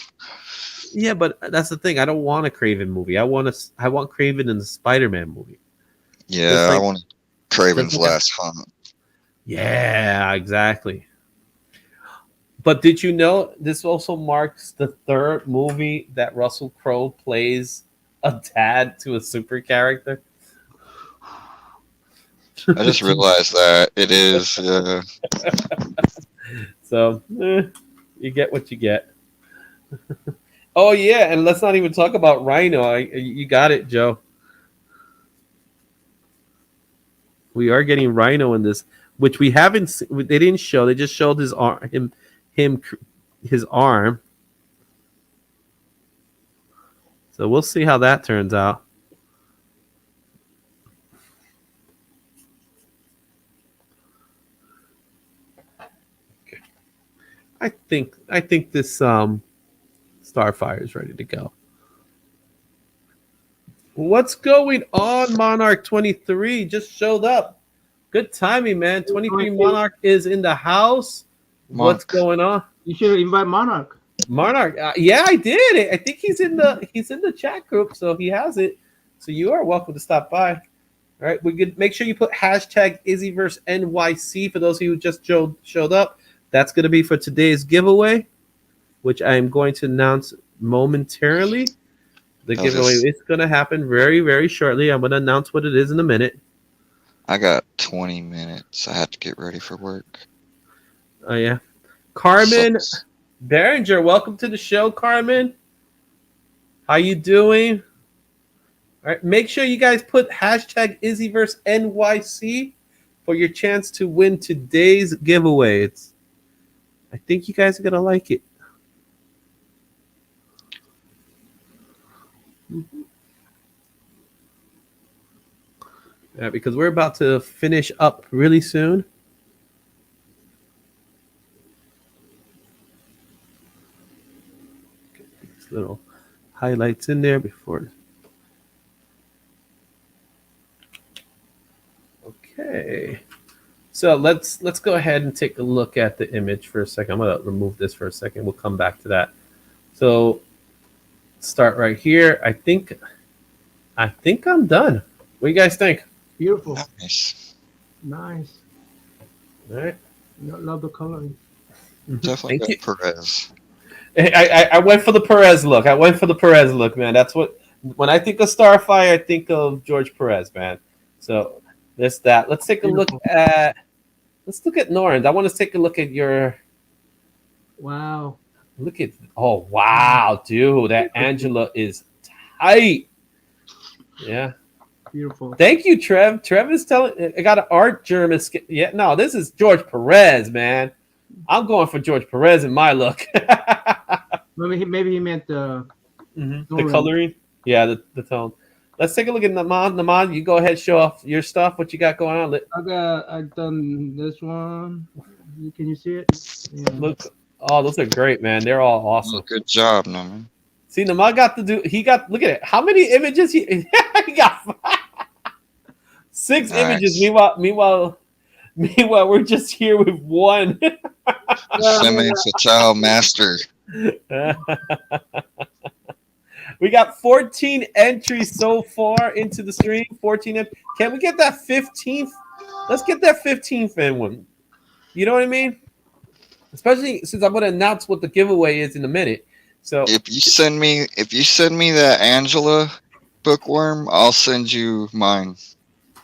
Yeah, but that's the thing. I don't want a Craven movie. I want Craven in the Spider-Man movie. Just Yeah, I like want just Craven's like a, Last Hunt. yeah, exactly. But did you know this also marks the third movie that Russell Crowe plays a dad to a super character? I just realized that it is. So you get what you get. Oh yeah, and let's not even talk about Rhino. You got it, Joe. We are getting Rhino in this, which we haven't. They didn't show. They just showed his arm, him, his arm. So we'll see how that turns out. I think this Starfire is ready to go. What's going on, Monarch 23? Just showed up. Good timing, man. 23 Monarch is in the house. What's Monk. going on? You should invite Monarch. Monarch. Yeah, I did. I think he's in the chat group, so he has it. So you are welcome to stop by. All right, we could make sure you put hashtag Izzyverse NYC for those of you who just showed up. That's going to be for today's giveaway, which I am going to announce momentarily. The I'll giveaway just. is going to happen very, very shortly. I'm going to announce what it is in a minute. I got 20 minutes. I have to get ready for work. Oh yeah, Carmen Sucks. Behringer, welcome to the show, Carmen. How you doing? All right, make sure you guys put hashtag Izzyverse NYC for your chance to win today's giveaway. I think you guys are gonna like it. Yeah, because we're about to finish up really soon. Get these little highlights in there before. Okay. So let's go ahead and take a look at the image for a second. I'm gonna remove this for a second. We'll come back to that. So start right here. I think I'm done. What do you guys think? Beautiful. Nice. Nice. All right. Love the coloring. Definitely Thank you. got Perez. I went for the Perez look. Man. That's what when I think of Starfire, I think of George Perez, man. So there's that. Let's look Beautiful. at Norris. I want to take a look at your Wow. look at oh wow, dude. That Angela is tight. Yeah. Beautiful. Thank you, Trev. Trev is telling I got an art German. Yeah, no, this is George Perez, man. I'm going for George Perez in my look. Maybe he meant the The coloring, yeah, the tone. Let's take a look at Naman. Naman, you go ahead, show off your stuff. What you got going on? I've done this one. Can you see it? Yeah. Look, oh, those are great, man. They're all awesome. Good job, man. See, Naman got to do. He got. Look at it. How many images he got? 6 images. Nice. Meanwhile, we're just here with one. Femme Fatale Master. We got 14 entries so far into the stream. 14. Can we get that 15th? Let's get that 15th in one. You know what I mean? Especially since I'm going to announce what the giveaway is in a minute. So if you send me that Angela bookworm, I'll send you mine.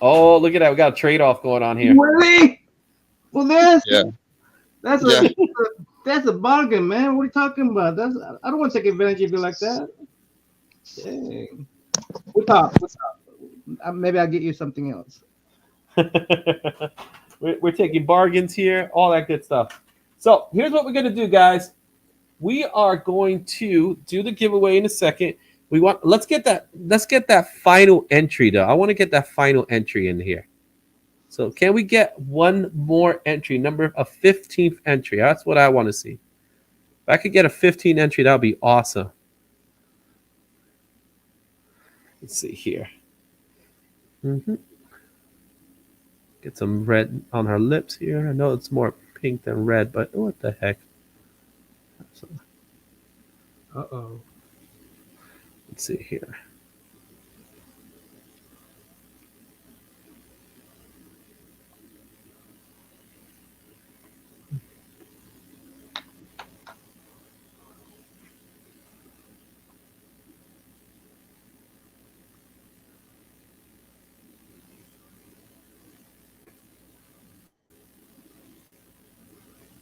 oh, look at that. We got a trade-off going on here. Really? Well, Yeah. that's Yeah. that's a bargain, man. What are you talking about? I don't want to take advantage of you like that. Dang. We'll talk. Maybe I'll get you something else. We're taking bargains here, all that good stuff. So here's what we're going to do, guys. We are going to do the giveaway in a second. Let's get that final entry though. I want to get that final entry in here. So can we get one more entry, number a 15th entry? That's what I want to see. If I could get a 15 entry, that would be awesome. Let's see here. Get some red on her lips here. I know it's more pink than red, but what the heck? Uh-oh. Let's see here.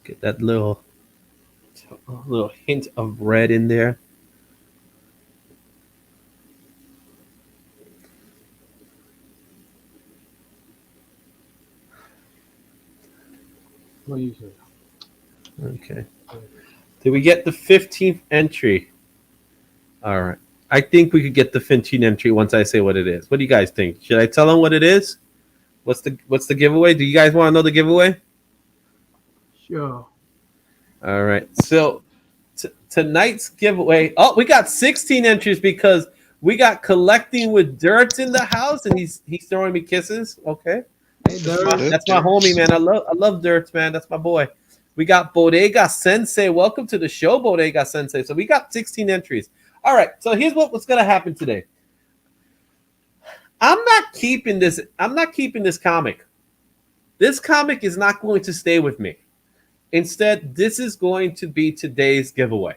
Get that little hint of red in there. What do you say? Okay. Did we get the 15th entry? All right. I think we could get the 15th entry once I say what it is. What do you guys think? Should I tell them what it is? What's the giveaway? Do you guys want to know the giveaway? Sure. All right. So tonight's giveaway. Oh, we got 16 entries because we got collecting with dirt in the house, and he's throwing me kisses. Okay. Hey, Dirt. That's my homie, man. I love Dirt, man. That's my boy. We got Bodega Sensei. Welcome to the show, Bodega Sensei. So we got 16 entries. All right. So here's what's going to happen today. I'm not keeping this comic. This comic is not going to stay with me. Instead, this is going to be today's giveaway.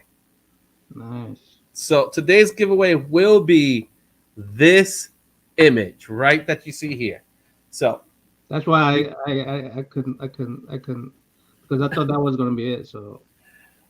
Nice. So today's giveaway will be this image, right, that you see here. So that's why I couldn't because I thought that was gonna be it. So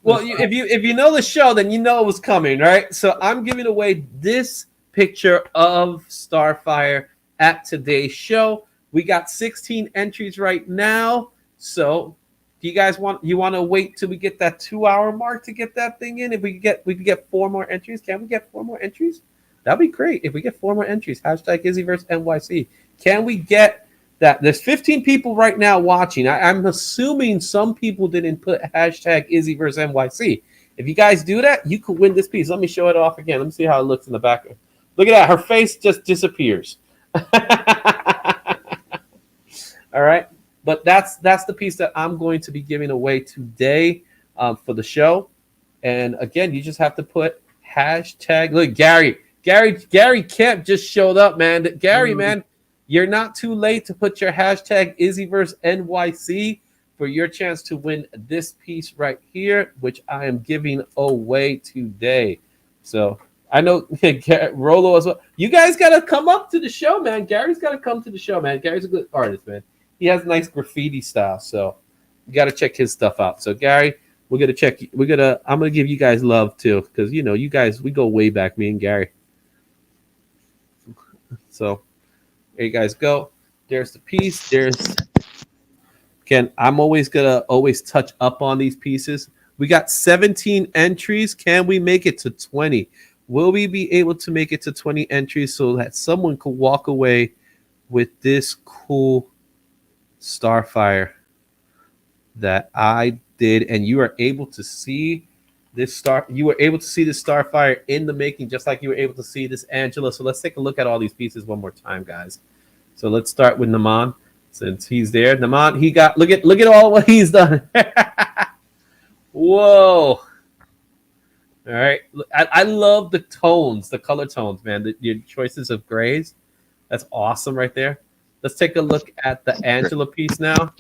well, if you know the show, then you know it was coming, right? So I'm giving away this picture of Starfire at today's show. We got 16 entries right now. So do you guys want to wait till we get that 2-hour mark to get that thing in? If we could get 4 more entries. Can we get 4 more entries? That'd be great. If we get 4 more entries, hashtag Izzyverse NYC. Can we get that? There's 15 people right now watching. I'm assuming some people didn't put hashtag Izzyverse NYC. If you guys do that, you could win this piece. Let me show it off again. Let me see how it looks in the back. Look at that. Her face just disappears. All right. But that's the piece that I'm going to be giving away today for the show. And again, you just have to put hashtag. Look, Gary Kemp just showed up, man. Gary, man, you're not too late to put your hashtag Izzyverse NYC for your chance to win this piece right here, which I am giving away today. So I know Rolo as well. You guys got to come up to the show, man. Gary's got to come to the show, man. Gary's a good artist, man. He has nice graffiti style, so you got to check his stuff out. So Gary, I'm gonna give you guys love too, because you know you guys, we go way back, me and Gary. So there you guys go. There's the piece. I'm always gonna touch up on these pieces. We got 17 entries. Can we make it to 20? Will we be able to make it to 20 entries so that someone could walk away with this cool Starfire that I did, and you are able to see this Starfire in the making, just like you were able to see this Angela. So let's take a look at all these pieces one more time, guys. So let's start with Naman, since he's there. Naman, look at all what he's done. Whoa, All right. I love the tones, the color tones, man. Your choices of grays. That's awesome right there. Let's take a look at the Angela piece now.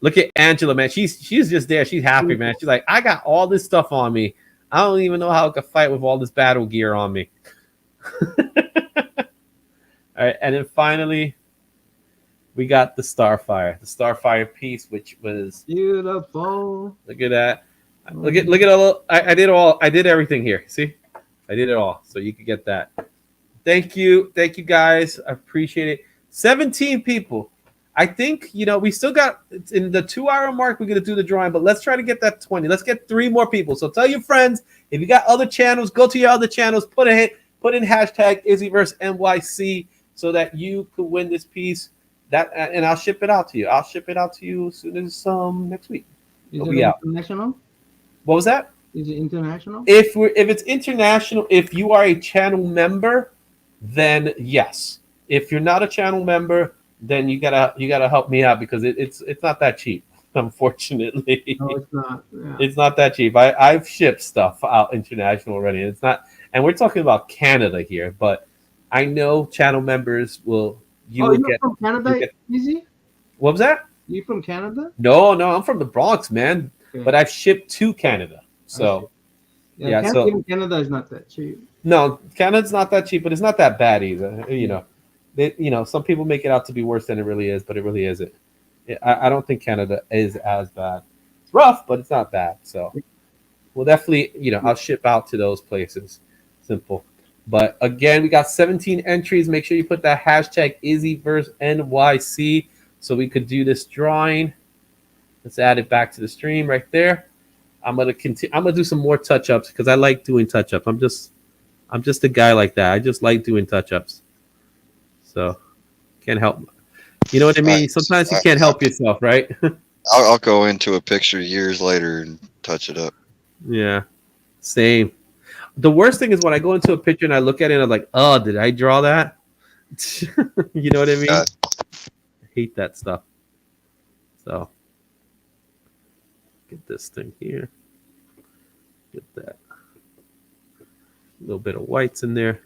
Look at Angela, man. She's just there. She's happy, man. She's like, I got all this stuff on me. I don't even know how I could fight with all this battle gear on me. All right, and then finally, we got the Starfire piece, which was beautiful. Look at that. Look at all. I did everything here. See, I did it all, so you could get that. Thank you guys. I appreciate it. 17 people. I think we still got in the 2-hour mark. We're gonna do the drawing, but let's try to get that 20. Let's get 3 more people. So tell your friends if you got other channels, go to your other channels, put in hashtag IzzyVerseNYC so that you could win this piece. And I'll ship it out to you. I'll ship it out to you as soon as next week. Is it international? What was that? Is it international? If it's international, if you are a channel member, then yes. If you're not a channel member, then you gotta help me out because it's not that cheap, unfortunately. No, it's not. Yeah. It's not that cheap. I've shipped stuff out international already. It's not, and we're talking about Canada here, but I know channel members will. You're from Canada, Izzy? What was that? You from Canada? No, I'm from the Bronx, man. Okay. But I've shipped to Canada. So Canada is not that cheap. No, Canada's not that cheap, but it's not that bad either. Some people make it out to be worse than it really is, but it really isn't. I don't think Canada is as bad. It's rough, but it's not bad. So we'll definitely, I'll ship out to those places. Simple. But again, we got 17 entries. Make sure you put that hashtag IzzyVerseNYC so we could do this drawing. Let's add it back to the stream right there. I'm gonna continue. I'm gonna do some more touch-ups because I like doing touch-ups. I'm just a guy like that. I just like doing touch-ups. So can't help. You know what I mean? Sometimes you can't help yourself, right? I'll go into a picture years later and touch it up. Yeah, same. The worst thing is when I go into a picture and I look at it and I'm like, oh, did I draw that? You know what I mean? I hate that stuff. So get this thing here. Get that. A little bit of whites in there.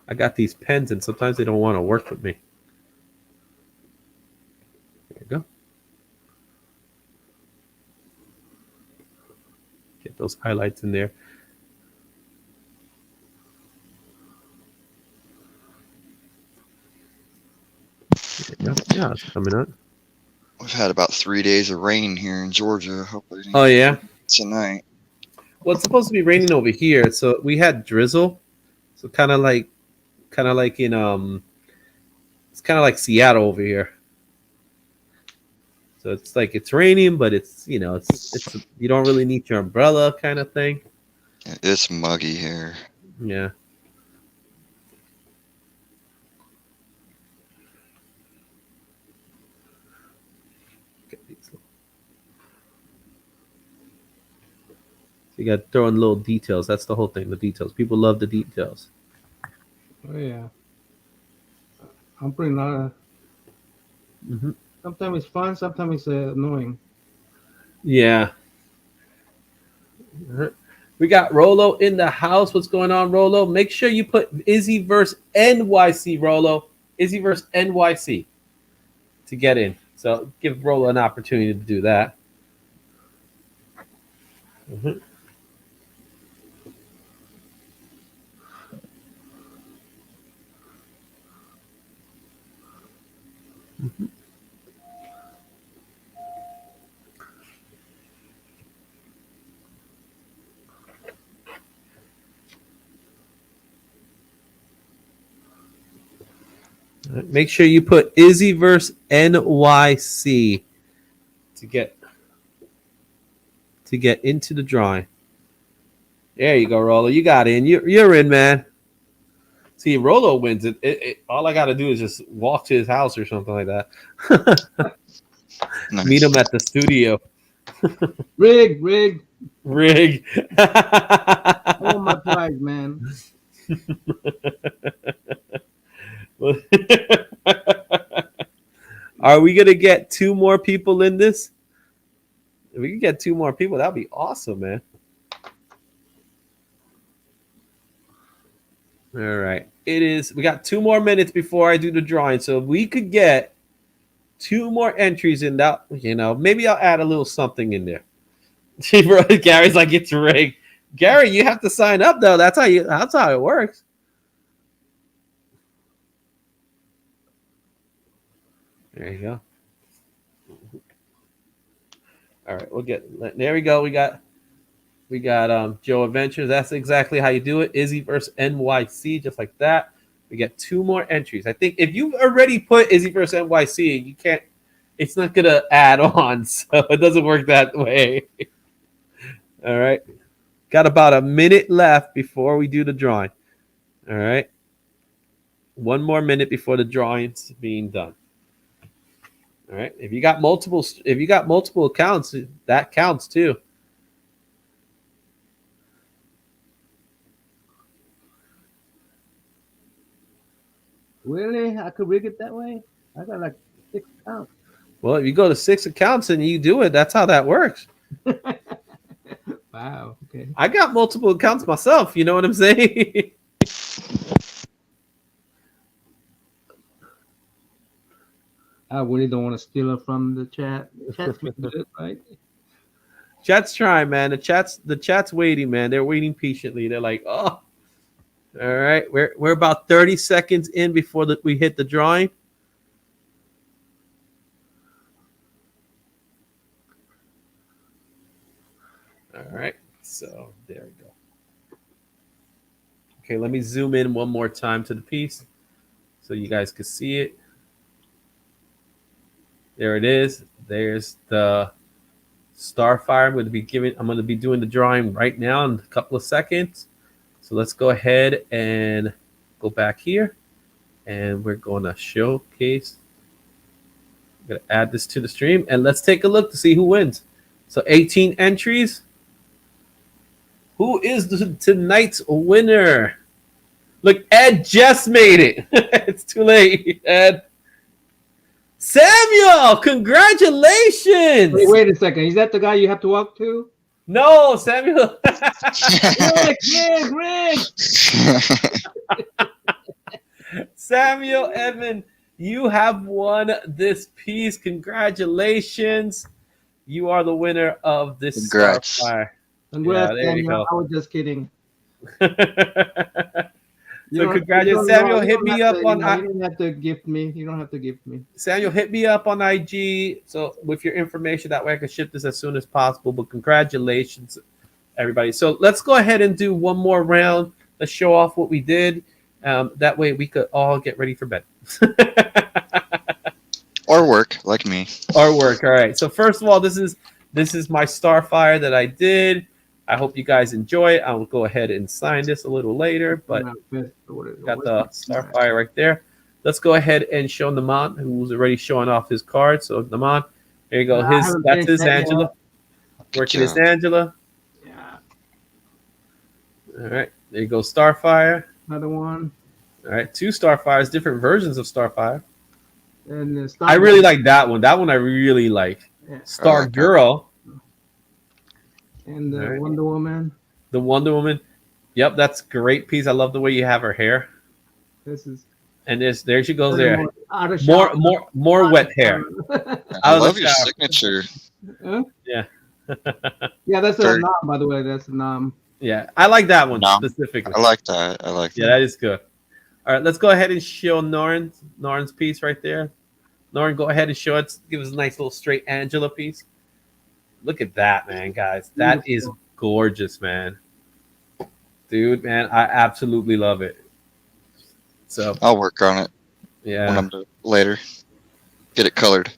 I got these pens and sometimes they don't want to work with me. There you go. Get those highlights in there. Yeah, it's coming up. We've had about 3 days of rain here in Georgia. Hopefully, oh yeah, tonight. Well, it's supposed to be raining over here, so we had drizzle. So kind of like in it's kind of like Seattle over here. So it's like it's raining, but it's it's you don't really need your umbrella kind of thing. It's muggy here. Yeah. You got to throw in little details. That's the whole thing. The details. People love the details. Oh yeah. I'm pretty not. Mm-hmm. Sometimes it's fun. Sometimes it's annoying. Yeah. We got Rolo in the house. What's going on, Rolo? Make sure you put IzzyVerseNYC, Rolo. IzzyVerseNYC to get in. So give Rolo an opportunity to do that. Mm-hmm. Mm-hmm. Make sure you put IzzyVerseNYC to get into the drawing. There you go, Rolo. You got in. You're in, man. See, Rolo wins it. All I got to do is just walk to his house or something like that. Nice. Meet him at the studio. Rig. Oh, my prize, man. Are we gonna get 2 more people in this? If we could get 2 more people, that'd be awesome, man. All right. We got 2 more minutes before I do the drawing. So if we could get 2 more entries in that, maybe I'll add a little something in there. Gary's like, it's rigged. Gary, you have to sign up though. That's how it works. There you go. All right, there we go. We got Joe Adventures. That's exactly how you do it. Izzy versus NYC, just like that. We get 2 more entries. I think if you've already put Izzy versus NYC, you can't. It's not gonna add on, so it doesn't work that way. All right, got about a minute left before we do the drawing. All right, 1 more minute before the drawing's being done. All right, if you got multiple accounts, that counts too. Really? I could rig it that way? I got like 6 accounts. Well, if you go to 6 accounts and you do it, that's how that works. Wow. Okay. I got multiple accounts myself. You know what I'm saying? I really don't want to steal it from the chat. Chat's good, right? Chat's trying, man. The chat's waiting, man. They're waiting patiently. They're like, oh, all right. We're about 30 seconds in before we hit the drawing. All right. So there we go. Okay, let me zoom in one more time to the piece so you guys can see it. There it is. There's the Starfire. I'm going to be doing the drawing right now in a couple of seconds. So let's go ahead and go back here, and we're going to showcase. I'm going to add this to the stream, and let's take a look to see who wins. So 18 entries. Who is tonight's winner? Look, Ed just made it. It's too late, Ed. Samuel, congratulations! Wait a second. Is that the guy you have to walk to? No, Samuel. Rick. Samuel Evan, you have won this piece. Congratulations. You are the winner of this Starfire. Congrats, there you go. I was just kidding. So congratulations, Samuel. Hit me up on. You don't have to gift me. You don't have to gift me. Samuel, hit me up on IG so with your information. That way I can ship this as soon as possible. But congratulations, everybody. So let's go ahead and do one more round. Let's show off what we did. That way we could all get ready for bed. Or work, like me. Or work. All right. So first of all, this is my Starfire that I did. I hope you guys enjoy it. I will go ahead and sign this a little later, but got the Starfire right there. Let's go ahead and show Naman, who's already showing off his card. So Naman, there you go. That's his Angela. Working his Angela. Yeah. All right. There you go. Starfire. Another one. All right. 2 Starfires, different versions of Starfire. And I really like that one. That one I really like. Yeah. Star Girl. And the Wonder Woman. The Wonder Woman. Yep, that's a great piece. I love the way you have her hair. There she goes there. More wet hair. I love your signature. Huh? Yeah. Yeah, that's a nom, by the way. That's a nom. Yeah, I like that one specifically. I like that. Yeah, that is good. All right, let's go ahead and show Noren's piece right there. Noren, go ahead and show it. Give us a nice little straight Angela piece. Look at that, man, guys. That is gorgeous, man. Dude, man, I absolutely love it. So I'll work on it. Yeah. When I'm done later. Get it colored.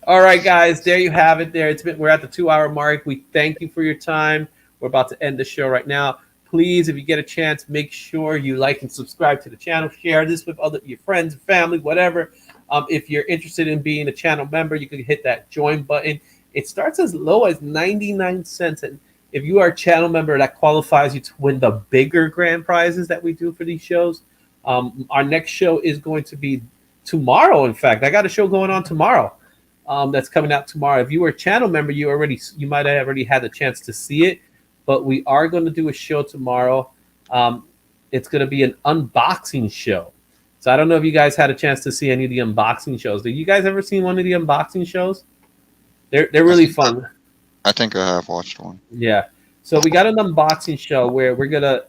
All right, guys, there you have it. We're at the 2-hour mark. We thank you for your time. We're about to end the show right now. Please, if you get a chance, make sure you like and subscribe to the channel. Share this with your friends, family, whatever. If you're interested in being a channel member, you can hit that join button. It starts as low as 99 cents. And if you are a channel member, that qualifies you to win the bigger grand prizes that we do for these shows. Our next show is going to be tomorrow. In fact, I got a show going on tomorrow. that's coming out tomorrow. If you were a channel member, you might have already had the chance to see it, but we are going to do a show tomorrow. It's going to be an unboxing show. So I don't know if you guys had a chance to see any of the unboxing shows. Did you guys ever seen one of the unboxing shows? They're really fun. I think I have watched one. Yeah. So we got an unboxing show where we're gonna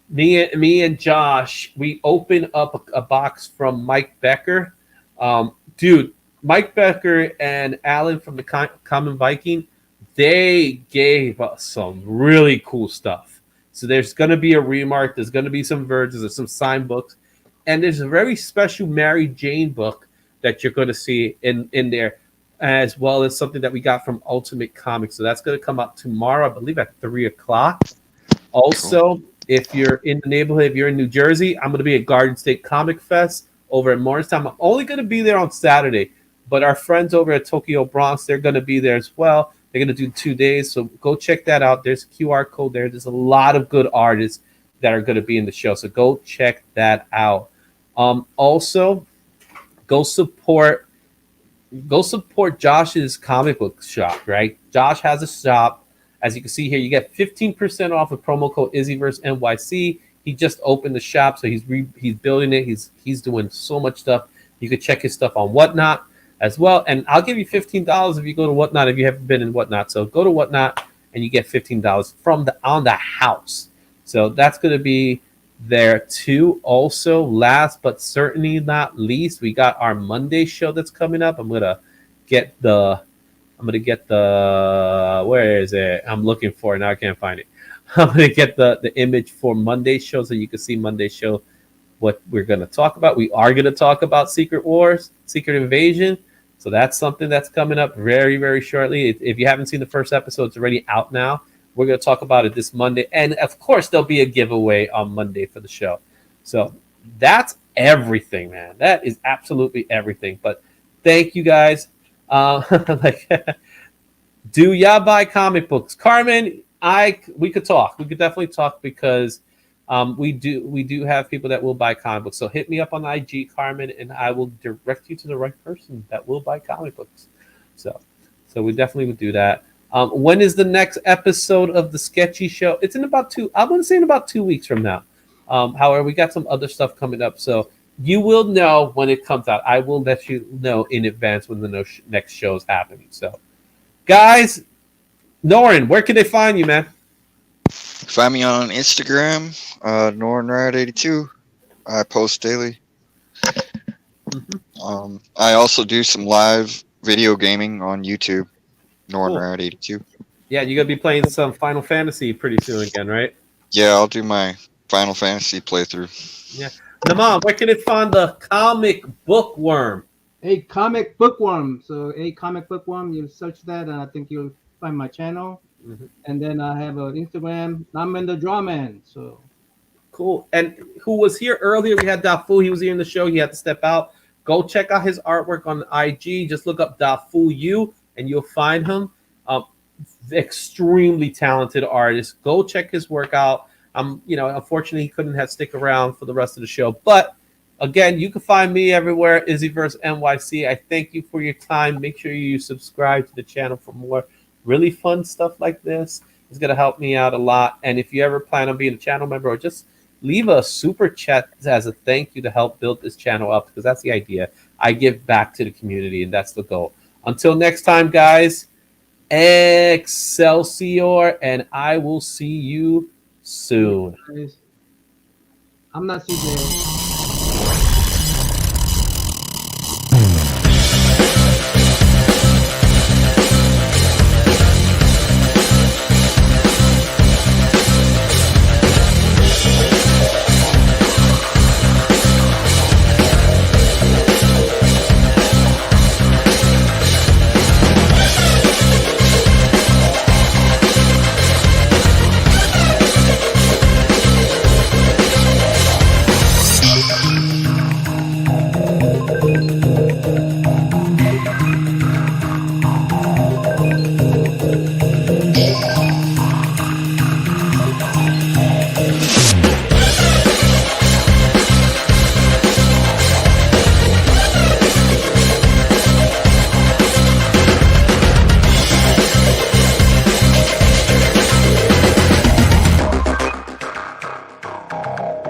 me and Josh, we open up a box from Mike Becker. Dude, Mike Becker and Alan from the Common Viking, they gave us some really cool stuff. So there's gonna be a remark, there's gonna be some versions, there's some signed books, and there's a very special Mary Jane book that you're gonna see in there, as well as something that we got from Ultimate Comics. So that's going to come out tomorrow, I believe, at 3 o'clock. Also, if you're in the neighborhood, if you're in New Jersey, I'm going to be at Garden State Comic Fest over in Morristown. I'm only going to be there on Saturday, but our friends over at Tokyo Bronx, they're going to be there as well. They're going to do 2 days, so go check that out. There's a QR code there. There's a lot of good artists that are going to be in the show, so go check that out. Also, go support Josh's comic book shop, right? Josh has a shop. As you can see here, you get 15% off with promo code Izzyverse NYC. He just opened the shop, so he's building it. He's doing so much stuff. You can check his stuff on Whatnot as well. And I'll give you $15 if you go to Whatnot if you haven't been in Whatnot. So go to Whatnot and you get $15 on the house. So that's going to be there too. Also, last but certainly not least, we got our Monday show that's coming up. I'm gonna get the where is it? I'm looking for it now. I can't find it. I'm gonna get the image for Monday show so you can see Monday show what we're gonna talk about. We are gonna talk about Secret Wars, Secret Invasion. So that's something that's coming up very, very shortly. If you haven't seen the first episode, it's already out now. We're going to talk about it this Monday. And, of course, there'll be a giveaway on Monday for the show. So that's everything, man. That is absolutely everything. But thank you, guys. Do y'all buy comic books? Carmen, we could talk. We could definitely talk because we do have people that will buy comic books. So hit me up on IG, Carmen, and I will direct you to the right person that will buy comic books. So we definitely would do that. When is the next episode of the Sketchy Show? It's in about I want to say in about 2 weeks from now. However, we got some other stuff coming up, so you will know when it comes out. I will let you know in advance when the next show is happening. So, guys, Norin, where can they find you, man? Find me on Instagram, NorinRad82. I post daily. Mm-hmm. I also do some live video gaming on YouTube. NorinRad82. Yeah, you're gonna be playing some Final Fantasy pretty soon again, right? Yeah, I'll do my Final Fantasy playthrough. Yeah. Naman, where can they find the comic bookworm? A comic bookworm. So a comic bookworm, you search that, and I think you'll find my channel. Mm-hmm. And then I have an Instagram. I'm in the Drawman. So cool. And who was here earlier? We had Dafu. He was here in the show. He had to step out. Go check out his artwork on IG. Just look up Dafu U, and you'll find him. Extremely talented artist. Go check his work out. Unfortunately, he couldn't stick around for the rest of the show. But again, you can find me everywhere, Izzyverse NYC. I thank you for your time. Make sure you subscribe to the channel for more really fun stuff like this. It's going to help me out a lot. And if you ever plan on being a channel member, or just leave a super chat as a thank you to help build this channel up, because that's the idea. I give back to the community, and that's the goal. Until next time, guys, Excelsior, and I will see you soon. I'm not CJ.